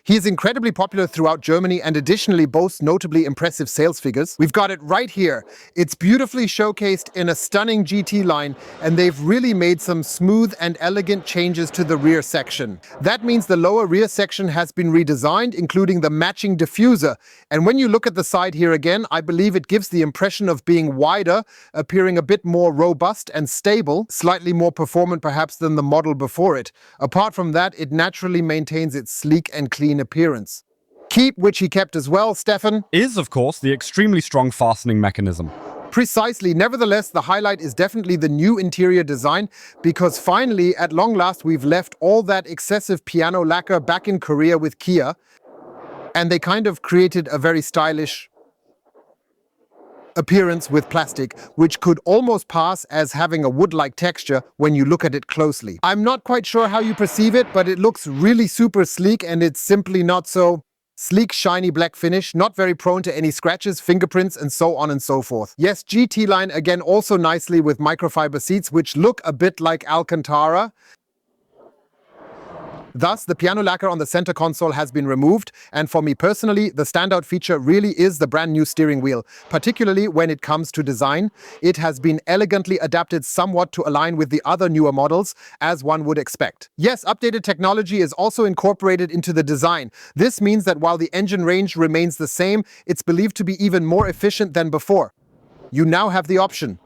He is incredibly popular throughout Germany and additionally boasts notably impressive sales figures. We've got it right here. It's beautifully showcased in a stunning GT line, and they've really made some smooth and elegant changes to the rear section. That means the lower rear section has been redesigned, including the matching diffuser. And when you look at the side here again, I believe it gives the impression of being wider, appearing a bit more robust and stable, slightly more performant perhaps than the model before it. Apart from that, it naturally maintains its sleek and clean appearance. Keep, which he kept as well, Stefan, Is, of course, the extremely strong fastening mechanism. Precisely. Nevertheless, the highlight is definitely the new interior design, because finally, at long last, we've left all that excessive piano lacquer back in Korea with Kia, and they kind of created a very stylish appearance with plastic, which could almost pass as having a wood-like texture when you look at it closely. I'm not quite sure how you perceive it, but it looks really super sleek, and it's simply not so sleek, shiny black finish, not very prone to any scratches, fingerprints, and so on and so forth. Yes, GT line again also nicely with microfiber seats, which look a bit like Alcantara. Thus, the piano lacquer on the center console has been removed, and for me personally, the standout feature really is the brand new steering wheel, particularly when it comes to design. It has been elegantly adapted somewhat to align with the other newer models, as one would expect. Yes, updated technology is also incorporated into the design. This means that while the engine range remains the same, it's believed to be even more efficient than before. You now have the option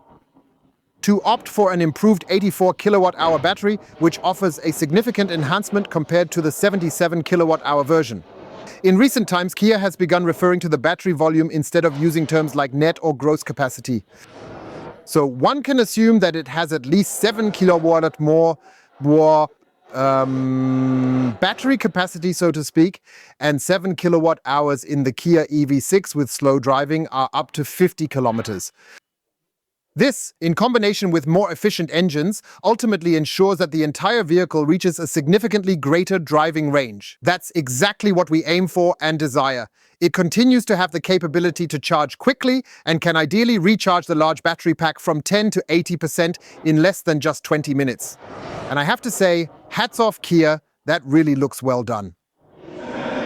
to opt for an improved 84 kilowatt-hour battery, which offers a significant enhancement compared to the 77 kilowatt-hour version. In recent times, Kia has begun referring to the battery volume instead of using terms like net or gross capacity. So one can assume that it has at least 7 kilowatt more battery capacity, so to speak, and 7 kilowatt hours in the Kia EV6 with slow driving are up to 50 kilometers. This, in combination with more efficient engines, ultimately ensures that the entire vehicle reaches a significantly greater driving range. That's exactly what we aim for and desire. It continues to have the capability to charge quickly and can ideally recharge the large battery pack from 10 to 80% in less than just 20 minutes. And I have to say, hats off Kia, that really looks well done.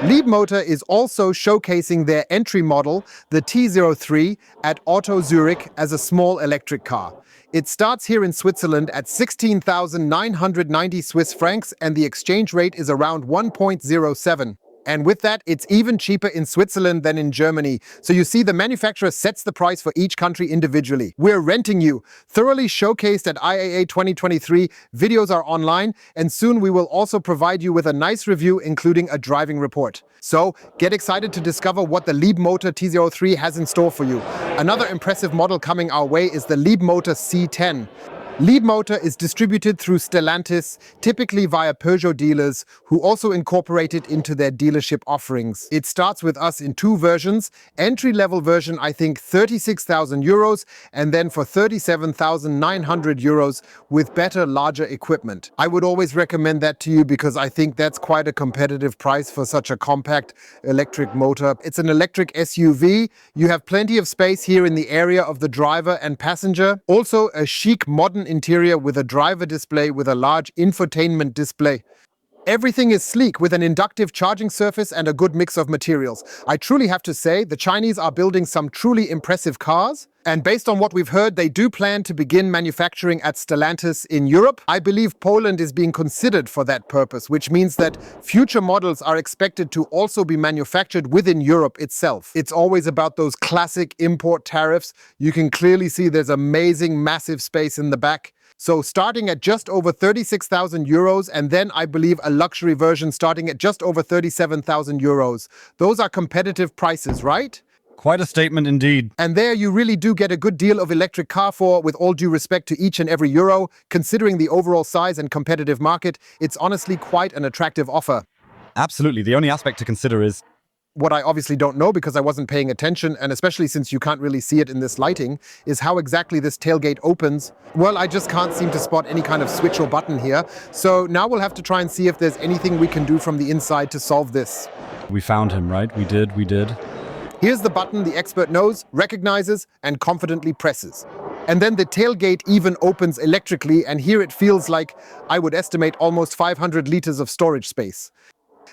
Leapmotor is also showcasing their entry model, the T03, at Auto Zürich as a small electric car. It starts here in Switzerland at 16,990 Swiss francs and the exchange rate is around 1.07. And with that, it's even cheaper in Switzerland than in Germany. So you see, the manufacturer sets the price for each country individually. We're renting you. Thoroughly showcased at IAA 2023, videos are online, and soon we will also provide you with a nice review, including a driving report. So get excited to discover what the Leapmotor T03 has in store for you. Another impressive model coming our way is the Leapmotor C10. Leapmotor is distributed through Stellantis, typically via Peugeot dealers, who also incorporate it into their dealership offerings. It starts with us in two versions. Entry-level version, I think, 36,000 euros, and then for 37,900 euros with better, larger equipment. I would always recommend that to you because I think that's quite a competitive price for such a compact electric motor. It's an electric SUV. You have plenty of space here in the area of the driver and passenger. Also, a chic, modern interior with a driver display with a large infotainment display. Everything is sleek with an inductive charging surface and a good mix of materials. I truly have to say, the Chinese are building some truly impressive cars. And based on what we've heard, they do plan to begin manufacturing at Stellantis in Europe. I believe Poland is being considered for that purpose, which means that future models are expected to also be manufactured within Europe itself. It's always about those classic import tariffs. You can clearly see there's amazing, massive space in the back. So starting at just over 36,000 euros, and then I believe a luxury version starting at just over 37,000 euros. Those are competitive prices, right? Quite a statement indeed. And there you really do get a good deal of electric car for, with all due respect to each and every euro. Considering the overall size and competitive market, it's honestly quite an attractive offer. Absolutely. The only aspect to consider is what I obviously don't know because I wasn't paying attention, and especially since you can't really see it in this lighting, is how exactly this tailgate opens. Well, I just can't seem to spot any kind of switch or button here. So now we'll have to try and see if there's anything we can do from the inside to solve this. we found him, right? We did. Here's the button the expert knows, recognizes, and confidently presses. And then the tailgate even opens electrically, and here it feels like, I would estimate, almost 500 liters of storage space.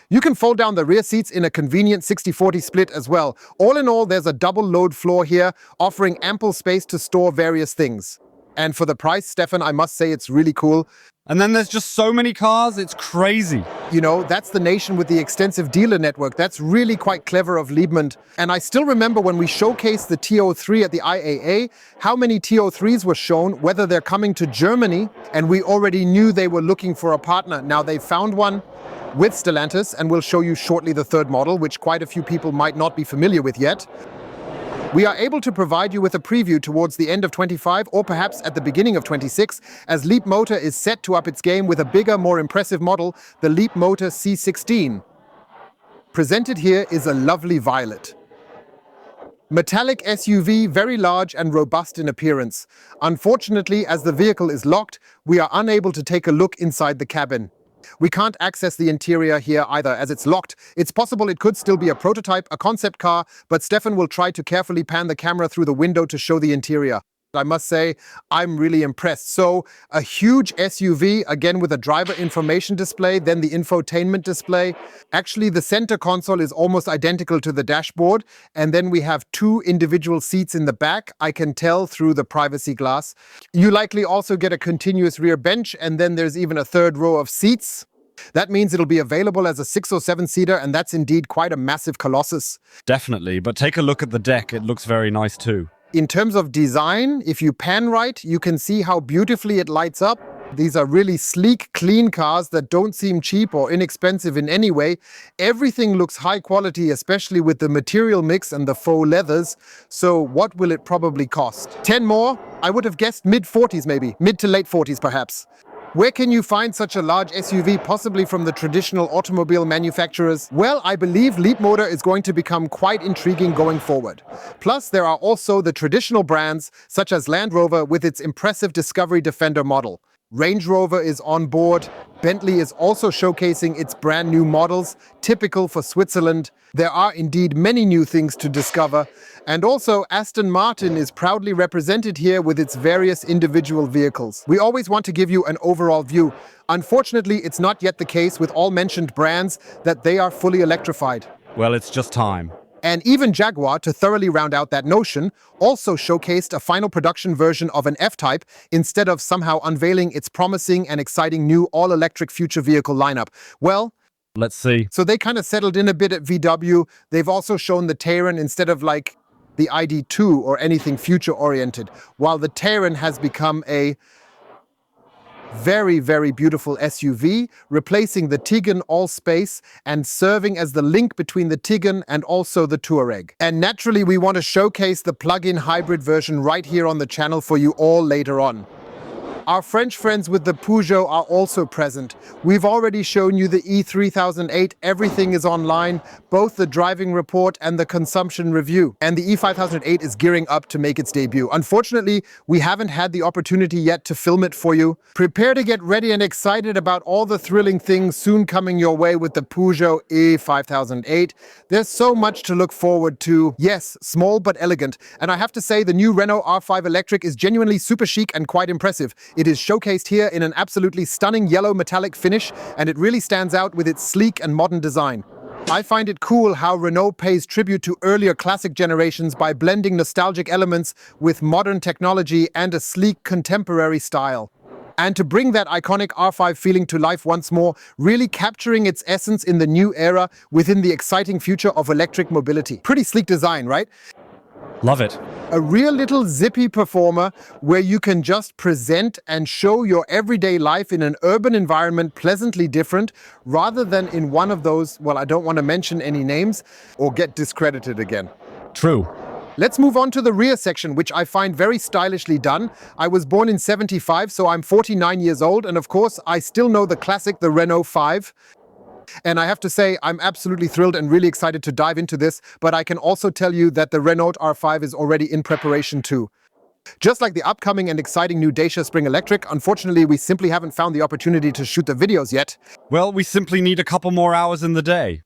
You can fold down the rear seats in a convenient 60-40 split as well. All in all, there's a double load floor here, offering ample space to store various things. And for the price, Stefan, I must say it's really cool. And then there's just so many cars, it's crazy. You know, that's the nation with the extensive dealer network. That's really quite clever of Liebmann. And I still remember when we showcased the T03 at the IAA, how many T03s were shown, whether they're coming to Germany, and we already knew they were looking for a partner. Now they found one with Stellantis, and we'll show you shortly the third model, which quite a few people might not be familiar with yet. We are able to provide you with a preview towards the end of 25 or perhaps at the beginning of 26, as Leapmotor is set to up its game with a bigger, more impressive model, the Leapmotor C16. Presented here is a lovely violet. Metallic SUV, very large and robust in appearance. Unfortunately, as the vehicle is locked, we are unable to take a look inside the cabin. We can't access the interior here either, as it's locked. It's possible it could still be a prototype, a concept car, but Stefan will try to carefully pan the camera through the window to show the interior. I must say, I'm really impressed. So, a huge SUV, again with a driver information display, then the infotainment display. Actually, the center console is almost identical to the dashboard, and then we have two individual seats in the back, I can tell through the privacy glass. You likely also get a continuous rear bench, and then there's even a third row of seats. That means it'll be available as a 6 or 7-seater, and that's indeed quite a massive colossus. Definitely, but take a look at the deck, it looks very nice too. In terms of design, if you pan right, you can see how beautifully it lights up. These are really sleek, clean cars that don't seem cheap or inexpensive in any way. Everything looks high quality, especially with the material mix and the faux leathers. So what will it probably cost? 10 more? I would have guessed mid-40s maybe, mid to late 40s perhaps. Where can you find such a large SUV, possibly from the traditional automobile manufacturers? Well, I believe Leapmotor is going to become quite intriguing going forward. Plus, there are also the traditional brands, such as Land Rover with its impressive Discovery Defender model. Range Rover is on board. Bentley is also showcasing its brand new models, typical for Switzerland. There are indeed many new things to discover. And also, Aston Martin is proudly represented here with its various individual vehicles. We always want to give you an overall view. Unfortunately, it's not yet the case with all mentioned brands that they are fully electrified. Well, it's just time. And even Jaguar, to thoroughly round out that notion, also showcased a final production version of an F-Type instead of somehow unveiling its promising and exciting new all-electric future vehicle lineup. Well, let's see. So they kind of settled in a bit at VW. They've also shown the Tayron instead of like the ID2 or anything future-oriented, while the Tayron has become a very, very beautiful SUV, replacing the Tiggan All-Space and serving as the link between the Tiggan and also the Touareg. And naturally, we want to showcase the plug-in hybrid version right here on the channel for you all later on. Our French friends with the Peugeot are also present. We've already shown you the E3008. Everything is online, both the driving report and the consumption review. And the E5008 is gearing up to make its debut. Unfortunately, we haven't had the opportunity yet to film it for you. Prepare to get ready and excited about all the thrilling things soon coming your way with the Peugeot E5008. There's so much to look forward to. Yes, small but elegant. And I have to say, the new Renault R5 Electric is genuinely super chic and quite impressive. It is showcased here in an absolutely stunning yellow metallic finish, and it really stands out with its sleek and modern design. I find it cool how Renault pays tribute to earlier classic generations by blending nostalgic elements with modern technology and a sleek contemporary style. And to bring that iconic R5 feeling to life once more, really capturing its essence in the new era within the exciting future of electric mobility. Pretty sleek design, right? Love it. A real little zippy performer where you can just present and show your everyday life in an urban environment pleasantly different, rather than in one of those, well, I don't want to mention any names or get discredited again. True. Let's move on to the rear section, which I find very stylishly done. I was born in '75, so I'm 49 years old, and of course, I still know the classic, the Renault 5. And I have to say, I'm absolutely thrilled and really excited to dive into this, but I can also tell you that the Renault R5 is already in preparation too. Just like the upcoming and exciting new Dacia Spring Electric, unfortunately, we simply haven't found the opportunity to shoot the videos yet. Well, we simply need a couple more hours in the day.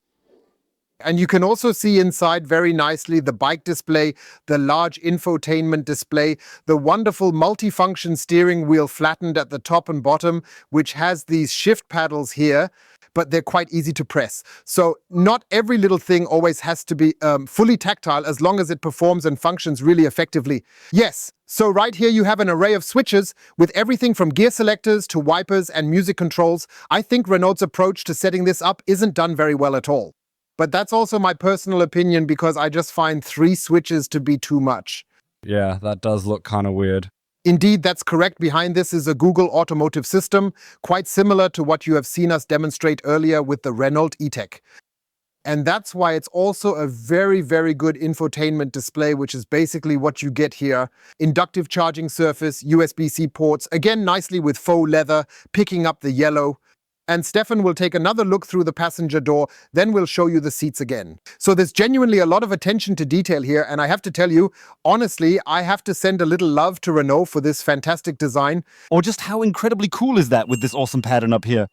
And you can also see inside very nicely the bike display, the large infotainment display, the wonderful multifunction steering wheel flattened at the top and bottom, which has these shift paddles here, but they're quite easy to press. So not every little thing always has to be fully tactile as long as it performs and functions really effectively. Yes, so right here you have an array of switches with everything from gear selectors to wipers and music controls. I think Renault's approach to setting this up isn't done very well at all. But that's also my personal opinion because I just find 3 switches to be too much. Yeah, that does look kind of weird. Indeed, that's correct. Behind this is a Google automotive system, quite similar to what you have seen us demonstrate earlier with the Renault E-Tech. And that's why it's also a very, very good infotainment display, which is basically what you get here. Inductive charging surface, USB-C ports, again nicely with faux leather, picking up the yellow. And Stefan will take another look through the passenger door, then we'll show you the seats again. So there's genuinely a lot of attention to detail here, and I have to tell you, honestly, I have to send a little love to Renault for this fantastic design. Or just how incredibly cool is that with this awesome pattern up here?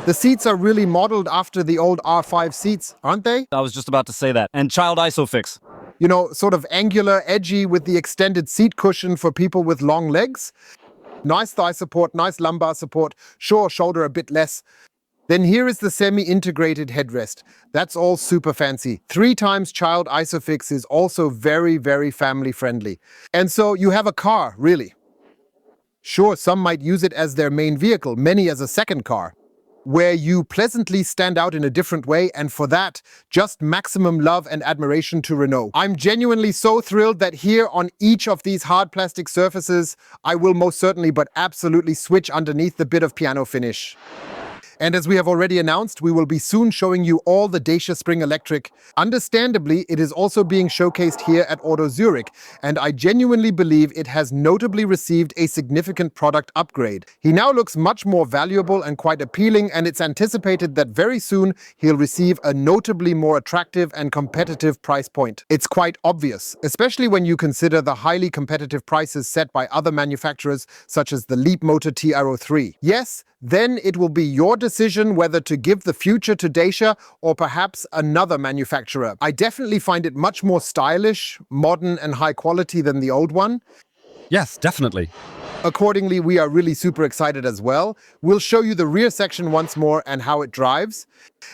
The seats are really modeled after the old R5 seats, aren't they? I was just about to say that. And child ISOFIX. You know, sort of angular, edgy with the extended seat cushion for people with long legs. Nice thigh support, nice lumbar support, sure, shoulder a bit less. Then here is the semi-integrated headrest. That's all super fancy. 3 times child ISOFIX is also very, very family friendly. And so you have a car, really. Sure, some might use it as their main vehicle, many as a second car, where you pleasantly stand out in a different way, and for that, just maximum love and admiration to Renault. I'm genuinely so thrilled that here on each of these hard plastic surfaces, I will most certainly but absolutely switch underneath the bit of piano finish. And as we have already announced, we will be soon showing you all the Dacia Spring Electric. Understandably, it is also being showcased here at Auto Zürich, and I genuinely believe it has notably received a significant product upgrade. He now looks much more valuable and quite appealing, and it's anticipated that very soon he'll receive a notably more attractive and competitive price point. It's quite obvious, especially when you consider the highly competitive prices set by other manufacturers such as the Leapmotor TR03. Yes, then it will be your decision whether to give the future to Dacia or perhaps another manufacturer. I definitely find it much more stylish, modern and high quality than the old one. Yes, definitely. Accordingly, we are really super excited as well. We'll show you the rear section once more and how it drives.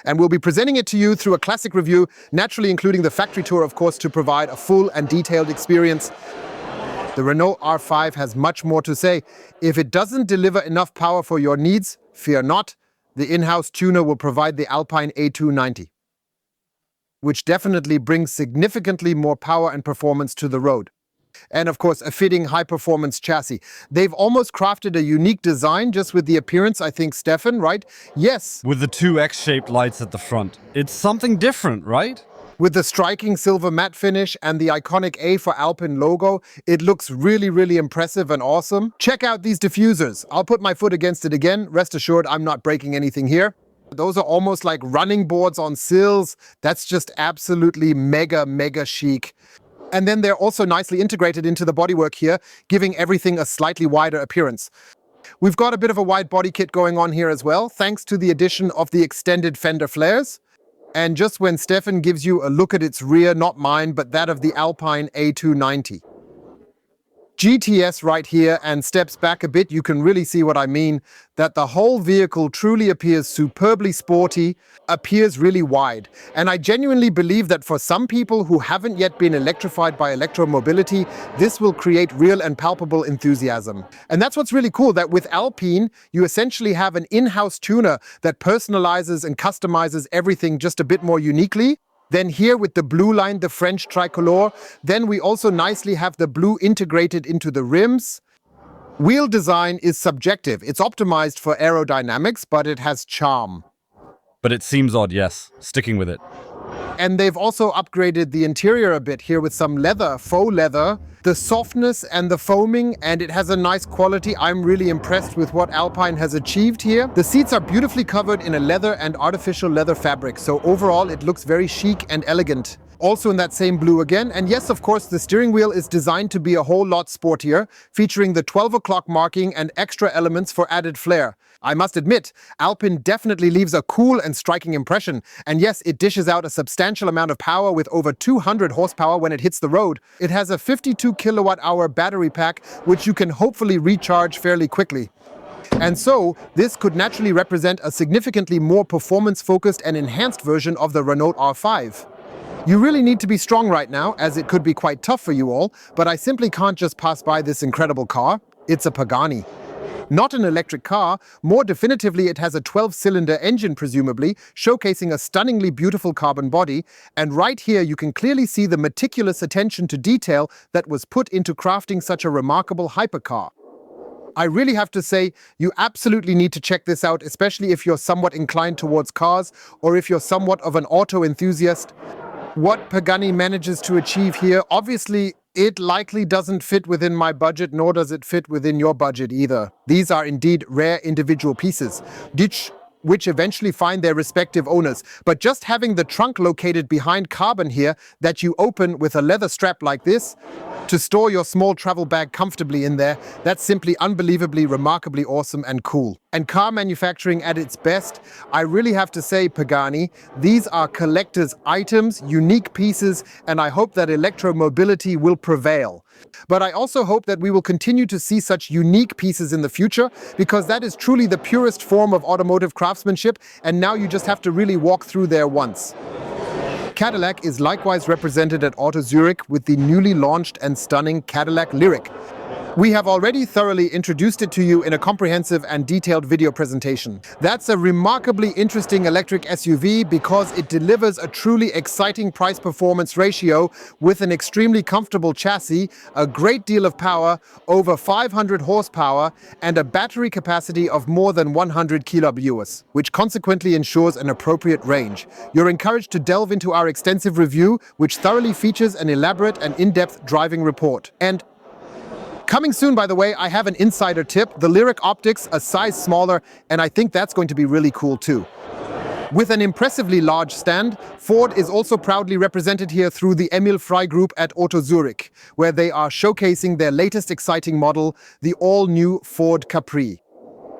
And we'll be presenting it to you through a classic review, naturally including the factory tour, of course, to provide a full and detailed experience. The Renault R5 has much more to say. If it doesn't deliver enough power for your needs, fear not. The in-house tuner will provide the Alpine A290, which definitely brings significantly more power and performance to the road. And of course, a fitting high-performance chassis. They've almost crafted a unique design just with the appearance, I think, Stefan, right? Yes. With the two X-shaped lights at the front. It's something different, right? With the striking silver matte finish and the iconic A for Alpine logo, it looks really, really impressive and awesome. Check out these diffusers. I'll put my foot against it again. Rest assured, I'm not breaking anything here. Those are almost like running boards on sills. That's just absolutely mega, mega chic. And then they're also nicely integrated into the bodywork here, giving everything a slightly wider appearance. We've got a bit of a wide body kit going on here as well, thanks to the addition of the extended fender flares. And just when Stefan gives you a look at its rear, not mine, but that of the Alpine A290. GTS right here, and steps back a bit, you can really see what I mean, that the whole vehicle truly appears superbly sporty, appears really wide. And I genuinely believe that for some people who haven't yet been electrified by electromobility, this will create real and palpable enthusiasm. And that's what's really cool, that with Alpine, you essentially have an in-house tuner that personalizes and customizes everything just a bit more uniquely. Then here with the blue line, the French tricolor, then we also nicely have the blue integrated into the rims. Wheel design is subjective. It's optimized for aerodynamics, but it has charm. But it seems odd, yes. Sticking with it. And they've also upgraded the interior a bit here with some leather, faux leather, the softness and the foaming, and it has a nice quality. I'm really impressed with what Alpine has achieved here. The seats are beautifully covered in a leather and artificial leather fabric, so overall it looks very chic and elegant. Also in that same blue again. And yes, of course, the steering wheel is designed to be a whole lot sportier, featuring the 12 o'clock marking and extra elements for added flair. I must admit, Alpine definitely leaves a cool and striking impression. And yes, it dishes out a substantial amount of power with over 200 horsepower when it hits the road. It has a 52 kilowatt-hour battery pack, which you can hopefully recharge fairly quickly. And so, this could naturally represent a significantly more performance-focused and enhanced version of the Renault R5. You really need to be strong right now, as it could be quite tough for you all, but I simply can't just pass by this incredible car. It's a Pagani. Not an electric car, more definitively it has a 12-cylinder engine presumably, showcasing a stunningly beautiful carbon body, and right here you can clearly see the meticulous attention to detail that was put into crafting such a remarkable hypercar. I really have to say, you absolutely need to check this out, especially if you're somewhat inclined towards cars, or if you're somewhat of an auto enthusiast. What Pagani manages to achieve here, obviously, it likely doesn't fit within my budget, nor does it fit within your budget either. These are indeed rare individual pieces, which eventually find their respective owners. But just having the trunk located behind carbon here that you open with a leather strap like this, to store your small travel bag comfortably in there, that's simply unbelievably, remarkably awesome and cool. And car manufacturing at its best, I really have to say, Pagani, these are collector's items, unique pieces, and I hope that electromobility will prevail. But I also hope that we will continue to see such unique pieces in the future, because that is truly the purest form of automotive craftsmanship, and now you just have to really walk through there once. Cadillac is likewise represented at Auto Zürich with the newly launched and stunning Cadillac Lyric. We have already thoroughly introduced it to you in a comprehensive and detailed video presentation. That's a remarkably interesting electric SUV because it delivers a truly exciting price-performance ratio with an extremely comfortable chassis, a great deal of power, over 500 horsepower, and a battery capacity of more than 100 kWh, which consequently ensures an appropriate range. You're encouraged to delve into our extensive review, which thoroughly features an elaborate and in-depth driving report. And coming soon, by the way, I have an insider tip, the Lyric Optics, a size smaller, and I think that's going to be really cool too. With an impressively large stand, Ford is also proudly represented here through the Emil Frey Group at Auto Zürich, where they are showcasing their latest exciting model, the all-new Ford Capri.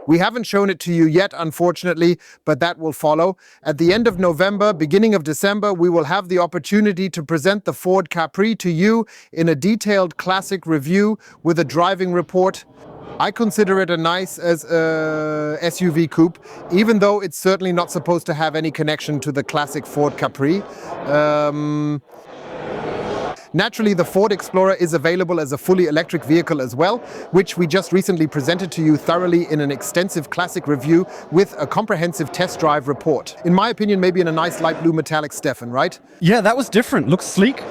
We haven't shown it to you yet, unfortunately, but that will follow. At the end of November, beginning of December, we will have the opportunity to present the Ford Capri to you in a detailed classic review with a driving report. I consider it a nice SUV coupe, even though it's certainly not supposed to have any connection to the classic Ford Capri. Naturally, the Ford Explorer is available as a fully electric vehicle as well, which we just recently presented to you thoroughly in an extensive classic review with a comprehensive test drive report. In my opinion, maybe in a nice light blue metallic, Stefan, right? Yeah, that was different. Looks sleek.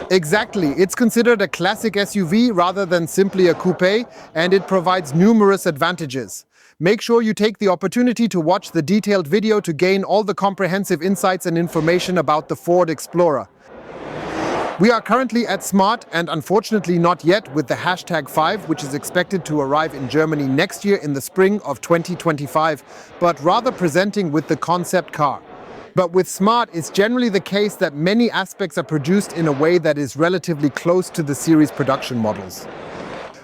Exactly. It's considered a classic SUV rather than simply a coupe, and it provides numerous advantages. Make sure you take the opportunity to watch the detailed video to gain all the comprehensive insights and information about the Ford Explorer. We are currently at Smart and unfortunately not yet with the #5, which is expected to arrive in Germany next year in the spring of 2025, but rather presenting with the concept car. But with Smart, it's generally the case that many aspects are produced in a way that is relatively close to the series production models.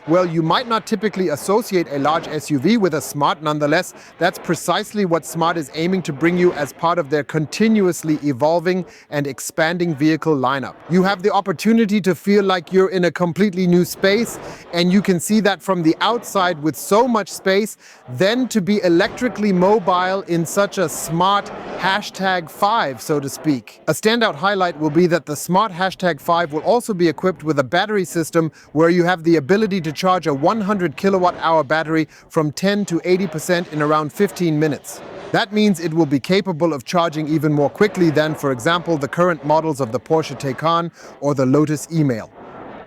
Well, you might not typically associate a large SUV with a Smart. Nonetheless, that's precisely what Smart is aiming to bring you as part of their continuously evolving and expanding vehicle lineup. You have the opportunity to feel like you're in a completely new space, and you can see that from the outside with so much space. Then to be electrically mobile in such a Smart #5, so to speak. A standout highlight will be that the Smart #5 will also be equipped with a battery system where you have the ability to charge a 100 kilowatt-hour battery from 10 to 80% in around 15 minutes. That means it will be capable of charging even more quickly than, for example, the current models of the Porsche Taycan or the Lotus Email.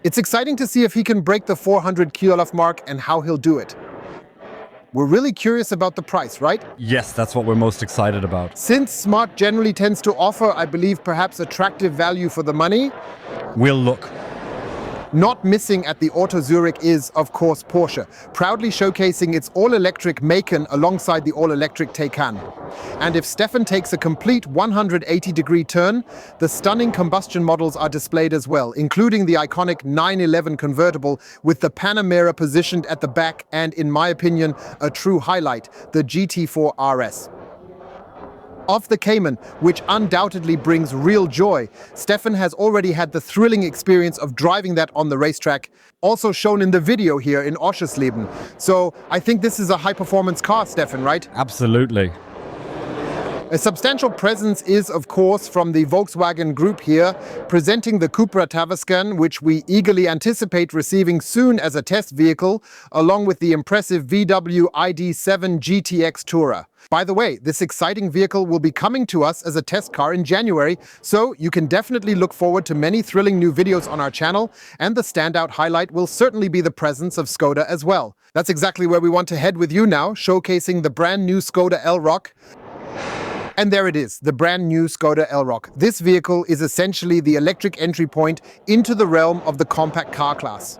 It's exciting to see if he can break the 400 kilowatt mark and how he'll do it. We're really curious about the price, right? Yes, that's what we're most excited about. Since Smart generally tends to offer, I believe, perhaps attractive value for the money, We'll look. not missing at the Auto Zürich is, of course, Porsche, proudly showcasing its all-electric Macan alongside the all-electric Taycan. And if Stefan takes a complete 180-degree turn, the stunning combustion models are displayed as well, including the iconic 911 convertible with the Panamera positioned at the back and, in my opinion, a true highlight, the GT4 RS. Of the Cayman, which undoubtedly brings real joy, Stefan has already had the thrilling experience of driving that on the racetrack, also shown in the video here in Oschersleben. So I think this is a high-performance car, Stefan, right? Absolutely. A substantial presence is, of course, from the Volkswagen Group here, presenting the Cupra Tavascan, which we eagerly anticipate receiving soon as a test vehicle, along with the impressive VW ID.7 GTX Tourer. By the way, this exciting vehicle will be coming to us as a test car in January, so you can definitely look forward to many thrilling new videos on our channel, and the standout highlight will certainly be the presence of Skoda as well. That's exactly where we want to head with you now, showcasing the brand new Skoda Elroq. And there it is, the brand new Skoda Elroq. This vehicle is essentially the electric entry point into the realm of the compact car class.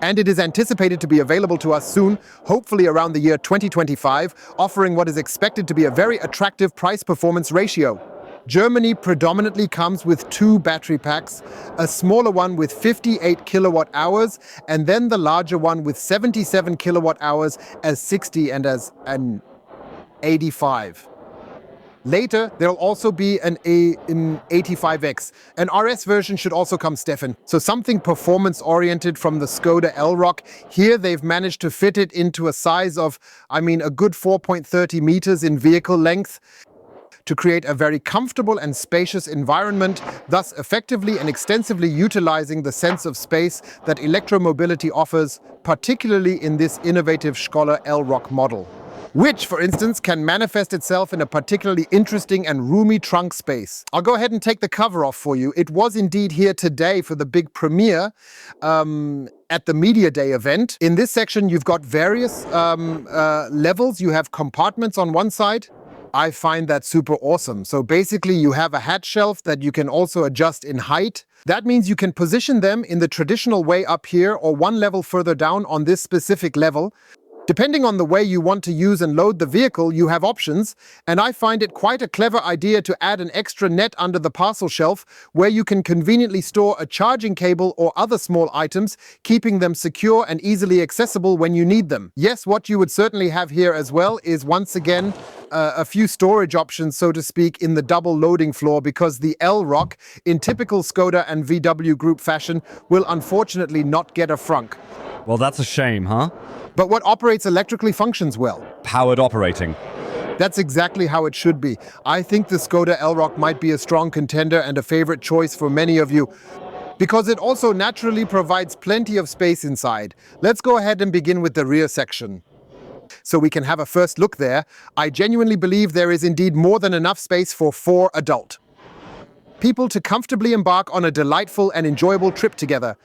And it is anticipated to be available to us soon, hopefully around the year 2025, offering what is expected to be a very attractive price-performance ratio. Germany predominantly comes with 2 battery packs, a smaller one with 58 kilowatt hours, and then the larger one with 77 kilowatt hours as 60 and as an 85. Later, there'll also be an 85X. An RS version should also come, Stefan. So something performance-oriented from the Skoda Elroq. Here they've managed to fit it into a size of, a good 4.30 meters in vehicle length. to create a very comfortable and spacious environment, thus effectively and extensively utilizing the sense of space that electromobility offers, particularly in this innovative Scholler L-Rock model, which, for instance, can manifest itself in a particularly interesting and roomy trunk space. I'll go ahead and take the cover off for you. It was indeed here today for the big premiere at the Media Day event. In this section, you've got various levels. You have compartments on one side. I find that super awesome. So basically, you have a hat shelf that you can also adjust in height. That means you can position them in the traditional way up here or one level further down on this specific level. Depending on the way you want to use and load the vehicle, you have options, and I find it quite a clever idea to add an extra net under the parcel shelf where you can conveniently store a charging cable or other small items, keeping them secure and easily accessible when you need them. Yes, what you would certainly have here as well is, once again, a few storage options, so to speak, in the double loading floor, because the L-Rock, in typical Skoda and VW Group fashion, will unfortunately not get a frunk. Well, that's a shame, huh? But what operates electrically functions well. Powered operating. That's exactly how it should be. I think the Skoda L-Rock might be a strong contender and a favorite choice for many of you, because it also naturally provides plenty of space inside. Let's go ahead and begin with the rear section, so we can have a first look there. I genuinely believe there is indeed more than enough space for 4 adult people to comfortably embark on a delightful and enjoyable trip together.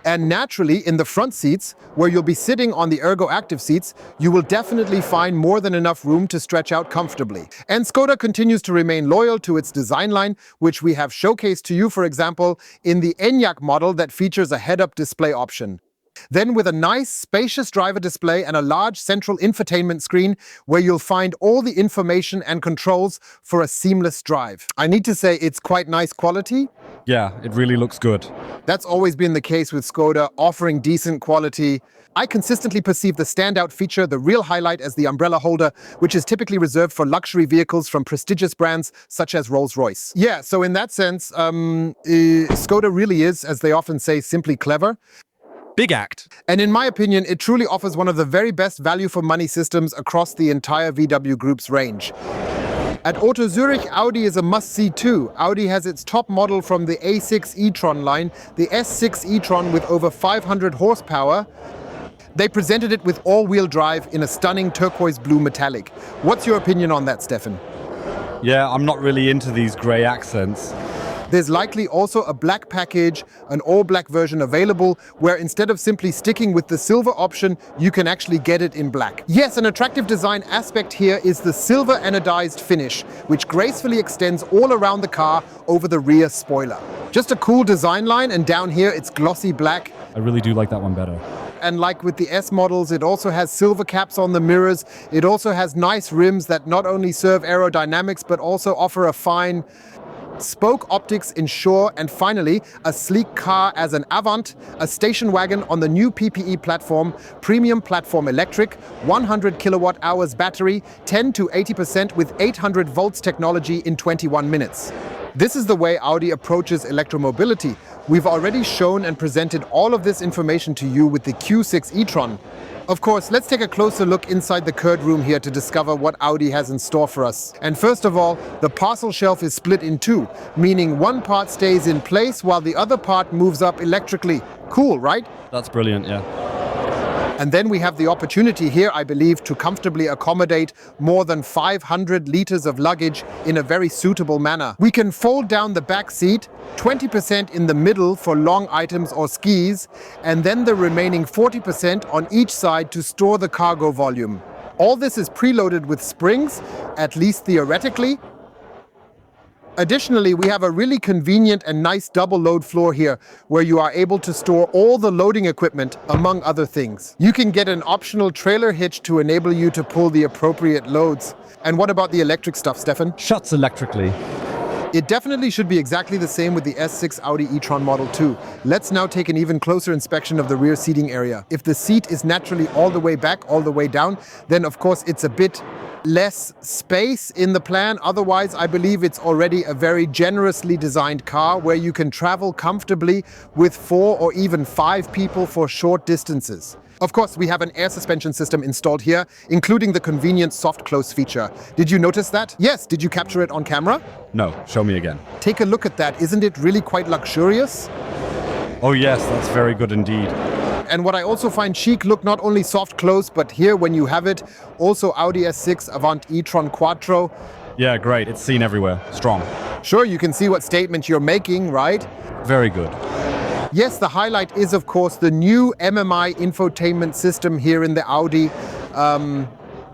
And naturally, in the front seats, where you'll be sitting on the Ergo Active seats, you will definitely find more than enough room to stretch out comfortably. And Skoda continues to remain loyal to its design line, which we have showcased to you, for example, in the Enyaq model that features a head-up display option. Then with a nice, spacious driver display and a large central infotainment screen where you'll find all the information and controls for a seamless drive. I need to say it's quite nice quality. Yeah, it really looks good. That's always been the case with Skoda, offering decent quality. I consistently perceive the standout feature, the real highlight, as the umbrella holder, which is typically reserved for luxury vehicles from prestigious brands such as Rolls-Royce. Yeah, so in that sense, Skoda really is, as they often say, simply clever. Big act. And in my opinion, it truly offers one of the very best value-for-money systems across the entire VW Group's range. At Auto Zürich, Audi is a must-see too. Audi has its top model from the A6 e-tron line, the S6 e-tron with over 500 horsepower. They presented it with all-wheel drive in a stunning turquoise blue metallic. What's your opinion on that, Stefan? Yeah, I'm not really into these grey accents. There's likely also a black package, an all-black version available, where instead of simply sticking with the silver option, you can actually get it in black. Yes, an attractive design aspect here is the silver anodized finish, which gracefully extends all around the car over the rear spoiler. Just a cool design line, and down here it's glossy black. I really do like that one better. And like with the S models, it also has silver caps on the mirrors. It also has nice rims that not only serve aerodynamics, but also offer a fine spoke optics ensure, and finally, a sleek car as an Avant, a station wagon on the new PPE platform, premium platform electric, 100 kilowatt hours battery, 10 to 80% with 800 volts technology in 21 minutes. This is the way Audi approaches electromobility. We've already shown and presented all of this information to you with the Q6 e-tron. Of course, let's take a closer look inside the curd room here to discover what Audi has in store for us. And first of all, the parcel shelf is split in two, meaning one part stays in place while the other part moves up electrically. Cool, right? That's brilliant, yeah. And then we have the opportunity here, I believe, to comfortably accommodate more than 500 liters of luggage in a very suitable manner. We can fold down the back seat, 20% in the middle for long items or skis, and then the remaining 40% on each side to store the cargo volume. All this is preloaded with springs, at least theoretically. Additionally, we have a really convenient and nice double load floor here where you are able to store all the loading equipment, among other things. You can get an optional trailer hitch to enable you to pull the appropriate loads. And what about the electric stuff, Stefan? Shuts electrically. It definitely should be exactly the same with the S6 Audi e-tron Model 2. Let's now take an even closer inspection of the rear seating area. If the seat is naturally all the way back, all the way down, then of course it's a bit less space in the plan. Otherwise, I believe it's already a very generously designed car where you can travel comfortably with 4 or even 5 people for short distances. Of course, we have an air suspension system installed here, including the convenient soft close feature. Did you notice that? Yes, did you capture it on camera? No, show me again. Take a look at that. Isn't it really quite luxurious? Oh yes, that's very good indeed. And what I also find chic, look, not only soft close, but here when you have it, also Audi S6 Avant e-tron Quattro. Yeah, great. It's seen everywhere. Strong. Sure, you can see what statement you're making, right? Very good. Yes, the highlight is, of course, the new MMI infotainment system here in the Audi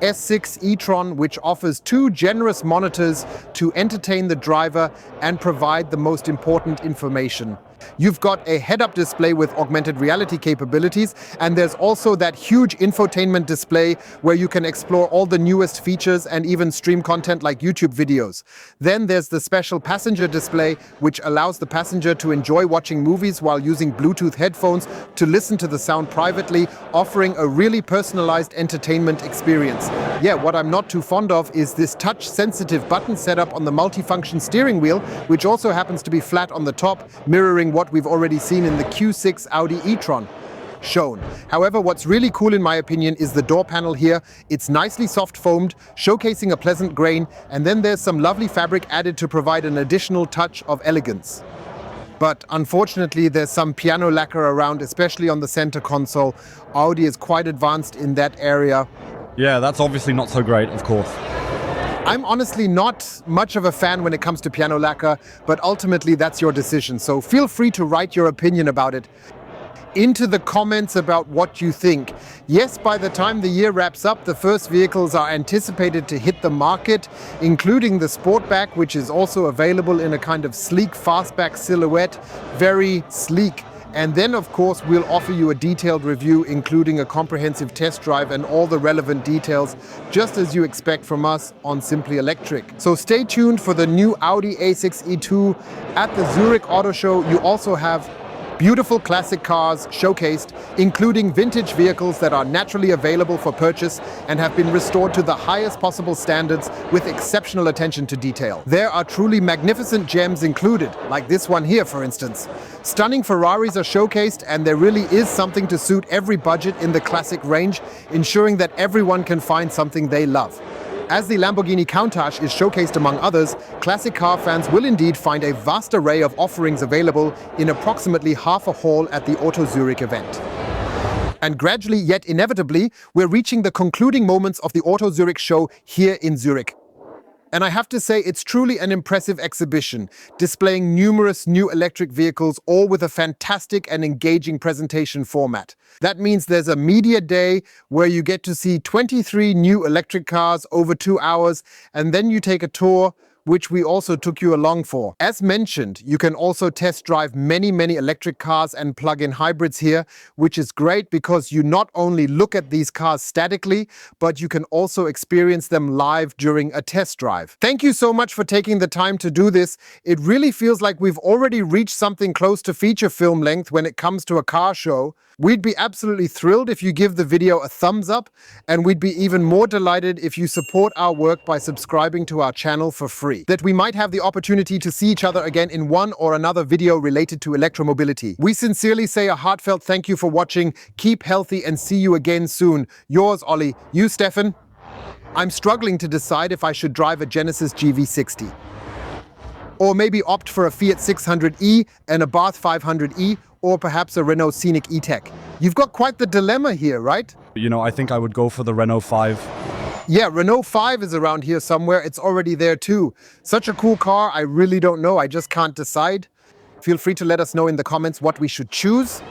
S6 e-tron, which offers 2 generous monitors to entertain the driver and provide the most important information. You've got a head-up display with augmented reality capabilities, and there's also that huge infotainment display where you can explore all the newest features and even stream content like YouTube videos. Then there's the special passenger display, which allows the passenger to enjoy watching movies while using Bluetooth headphones to listen to the sound privately, offering a really personalized entertainment experience. Yeah, what I'm not too fond of is this touch-sensitive button setup on the multifunction steering wheel, which also happens to be flat on the top, mirroring what we've already seen in the Q6 Audi e-tron shown. However, what's really cool in my opinion is the door panel here. It's nicely soft foamed, showcasing a pleasant grain, and then there's some lovely fabric added to provide an additional touch of elegance. But unfortunately, there's some piano lacquer around, especially on the center console. Audi is quite advanced in that area. Yeah, that's obviously not so great, of course. I'm honestly not much of a fan when it comes to piano lacquer, but ultimately that's your decision. So feel free to write your opinion about it into the comments about what you think. Yes, by the time the year wraps up, the first vehicles are anticipated to hit the market, including the Sportback, which is also available in a kind of sleek fastback silhouette, very sleek. And then, of course, we'll offer you a detailed review, including a comprehensive test drive and all the relevant details, just as you expect from us on Simply Electric. So stay tuned for the new Audi A6 E2 at the Zurich Auto Show. You also have beautiful classic cars showcased, including vintage vehicles that are naturally available for purchase and have been restored to the highest possible standards with exceptional attention to detail. There are truly magnificent gems included, like this one here, for instance. Stunning Ferraris are showcased, and there really is something to suit every budget in the classic range, ensuring that everyone can find something they love. As the Lamborghini Countach is showcased among others, classic car fans will indeed find a vast array of offerings available in approximately half a hall at the Auto Zürich event. And gradually, yet inevitably, we're reaching the concluding moments of the Auto Zürich show here in Zurich. And I have to say, it's truly an impressive exhibition, displaying numerous new electric vehicles, all with a fantastic and engaging presentation format. That means there's a media day where you get to see 23 new electric cars over 2 hours, and then you take a tour, which we also took you along for. As mentioned, you can also test drive many electric cars and plug-in hybrids here, which is great because you not only look at these cars statically, but you can also experience them live during a test drive. Thank you so much for taking the time to do this. It really feels like we've already reached something close to feature film length when it comes to a car show. We'd be absolutely thrilled if you give the video a thumbs up, and we'd be even more delighted if you support our work by subscribing to our channel for free, that we might have the opportunity to see each other again in one or another video related to electromobility. We sincerely say a heartfelt thank you for watching, keep healthy, and see you again soon. Yours, Olli. You, Stefan? I'm struggling to decide if I should drive a Genesis GV60. Or maybe opt for a Fiat 600e and a Bath 500e, or perhaps a Renault Scenic E-Tech. You've got quite the dilemma here, right? You know, I think I would go for the Renault 5. Yeah, Renault 5 is around here somewhere. It's already there too. Such a cool car, I really don't know. I just can't decide. Feel free to let us know in the comments what we should choose.